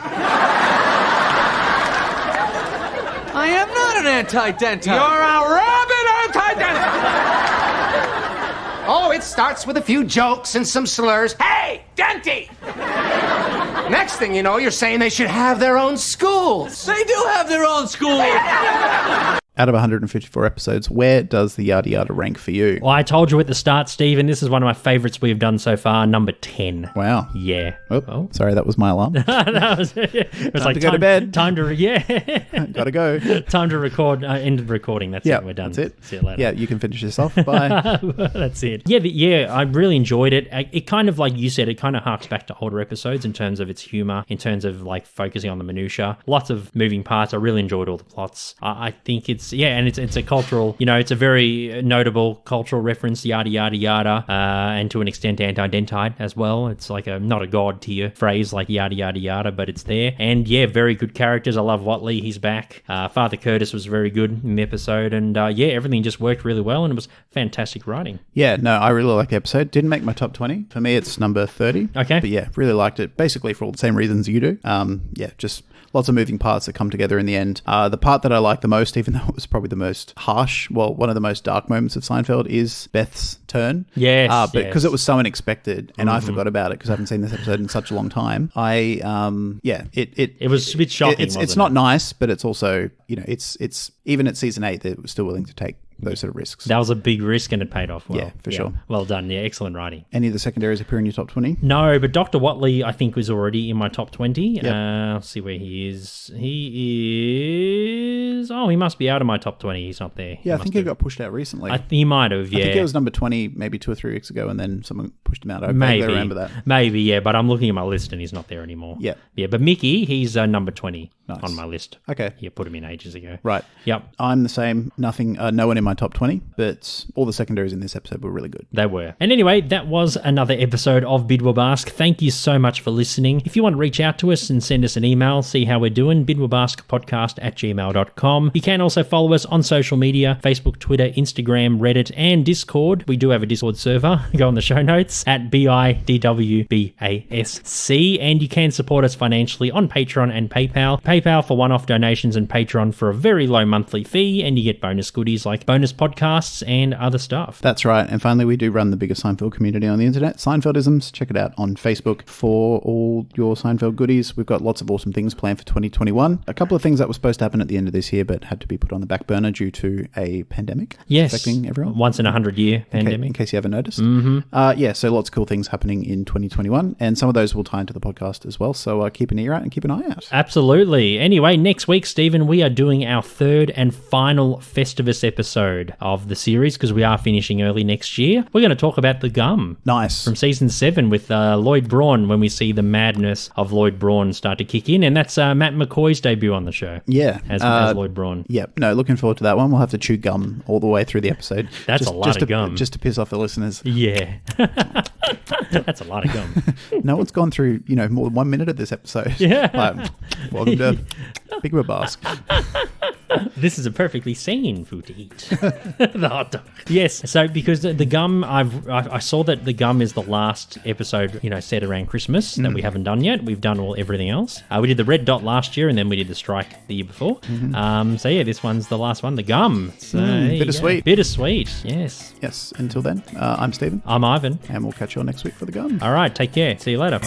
I am not an anti-dentite. You're a rabid anti-dentite. Oh, it starts with a few jokes and some slurs. Hey, Denty! Next thing you know, you're saying they should have their own schools. They do have their own school. Out of 154 episodes, where does the Yada Yada rank for you? Well, I told you at the start, Stephen, this is one of my favourites we've done so far, number 10. Wow. Yeah. Oh, sorry, that was my alarm. That was, it was Time to go to bed. Time to, Gotta go. Time to record, end of recording. That's it, we're done. That's it. See you later. Yeah, you can finish this off. Bye. That's it. Yeah, I really enjoyed it. It kind of, like you said, it kind of harks back to older episodes in terms of its humour, in terms of like focusing on the minutiae. Lots of moving parts. I really enjoyed all the plots. I think it's a cultural, it's a very notable cultural reference, yada, yada, yada, and to an extent anti-dentide as well. It's like not a god tier phrase like yada, yada, yada, but it's there. And yeah, very good characters. I love Whatley. He's back. Father Curtis was very good in the episode. And everything just worked really well and it was fantastic writing. Yeah, no, I really liked the episode. Didn't make my top 20. For me, it's number 30. Okay. But yeah, really liked it. Basically for all the same reasons you do. Just lots of moving parts that come together in the end. The part that I like the most, even though it was probably the most harsh, one of the most dark moments of Seinfeld, is Beth's turn. Yes. But because it was so unexpected and I forgot about it because I haven't seen this episode in such a long time, it was a bit shocking. It's not nice, but it's also, it's even at season 8, they were still willing to take those sort of risks. That was a big risk and it paid off well. Yeah, for sure. Well done. Yeah, excellent writing. Any of the secondaries appear in your top 20? No, but Dr. Whatley, I think, was already in my top 20. Yep. Let's see where he is. He is... Oh, he must be out of my top 20. He's not there. Yeah, I think he got pushed out recently. He might have, yeah. I think it was number 20 maybe 2 or 3 weeks ago and then someone pushed him out. I Maybe. vaguely remember that. Maybe, yeah, but I'm looking at my list and he's not there anymore. Yeah. Yeah, but Mickey, he's number 20 Nice. on my list. Okay. Yeah, put him in ages ago. Right. Yep. I'm the same. Nothing, no one in my top 20, but all the secondaries in this episode were really good. They were. And anyway, that was another episode of Bidwab Ask. Thank you so much for listening. If you want to reach out to us and send us an email, see how we're doing, bidwabaskpodcast@gmail.com. You can also follow us on social media, Facebook, Twitter, Instagram, Reddit, and Discord. We do have a Discord server. Go on the show notes at BIDWBASC. And you can support us financially on Patreon and PayPal. PayPal for one-off donations and Patreon for a very low monthly fee, and you get bonus goodies like bonus podcasts and other stuff. That's right. And finally, we do run the biggest Seinfeld community on the internet, Seinfeldisms. Check it out on Facebook for all your Seinfeld goodies. We've got lots of awesome things planned for 2021. A couple of things that were supposed to happen at the end of this year, but had to be put on the back burner due to a pandemic affecting everyone. Once in 100-year pandemic. In case you haven't noticed. Mm-hmm. So lots of cool things happening in 2021, and some of those will tie into the podcast as well. So keep an ear out and keep an eye out. Absolutely. Anyway, next week, Stephen, we are doing our third and final Festivus episode of the series because we are finishing early next year. We're going to talk about the gum. Nice. From season 7 with Lloyd Braun, when we see the madness of Lloyd Braun start to kick in. And that's Matt McCoy's debut on the show. Yeah. As Lloyd Braun. Yep. No, looking forward to that one. We'll have to chew gum all the way through the episode. That's a lot of gum. Just to piss off the listeners. Yeah. That's a lot of gum. No one's gone through, more than 1 minute of this episode. Yeah. Welcome to Big Babask. This is a perfectly sane food to eat. The hot dog. Yes. So because the gum, I saw that the gum is the last episode, set around Christmas that we haven't done yet. We've done everything else. We did the red dot last year, and then we did the strike the year before. This one's the last one. The gum. So, bittersweet. Bittersweet. Yes. Yes. Until then, I'm Stephen. I'm Ivan. And we'll catch you all next week for the gum. All right. Take care. See you later.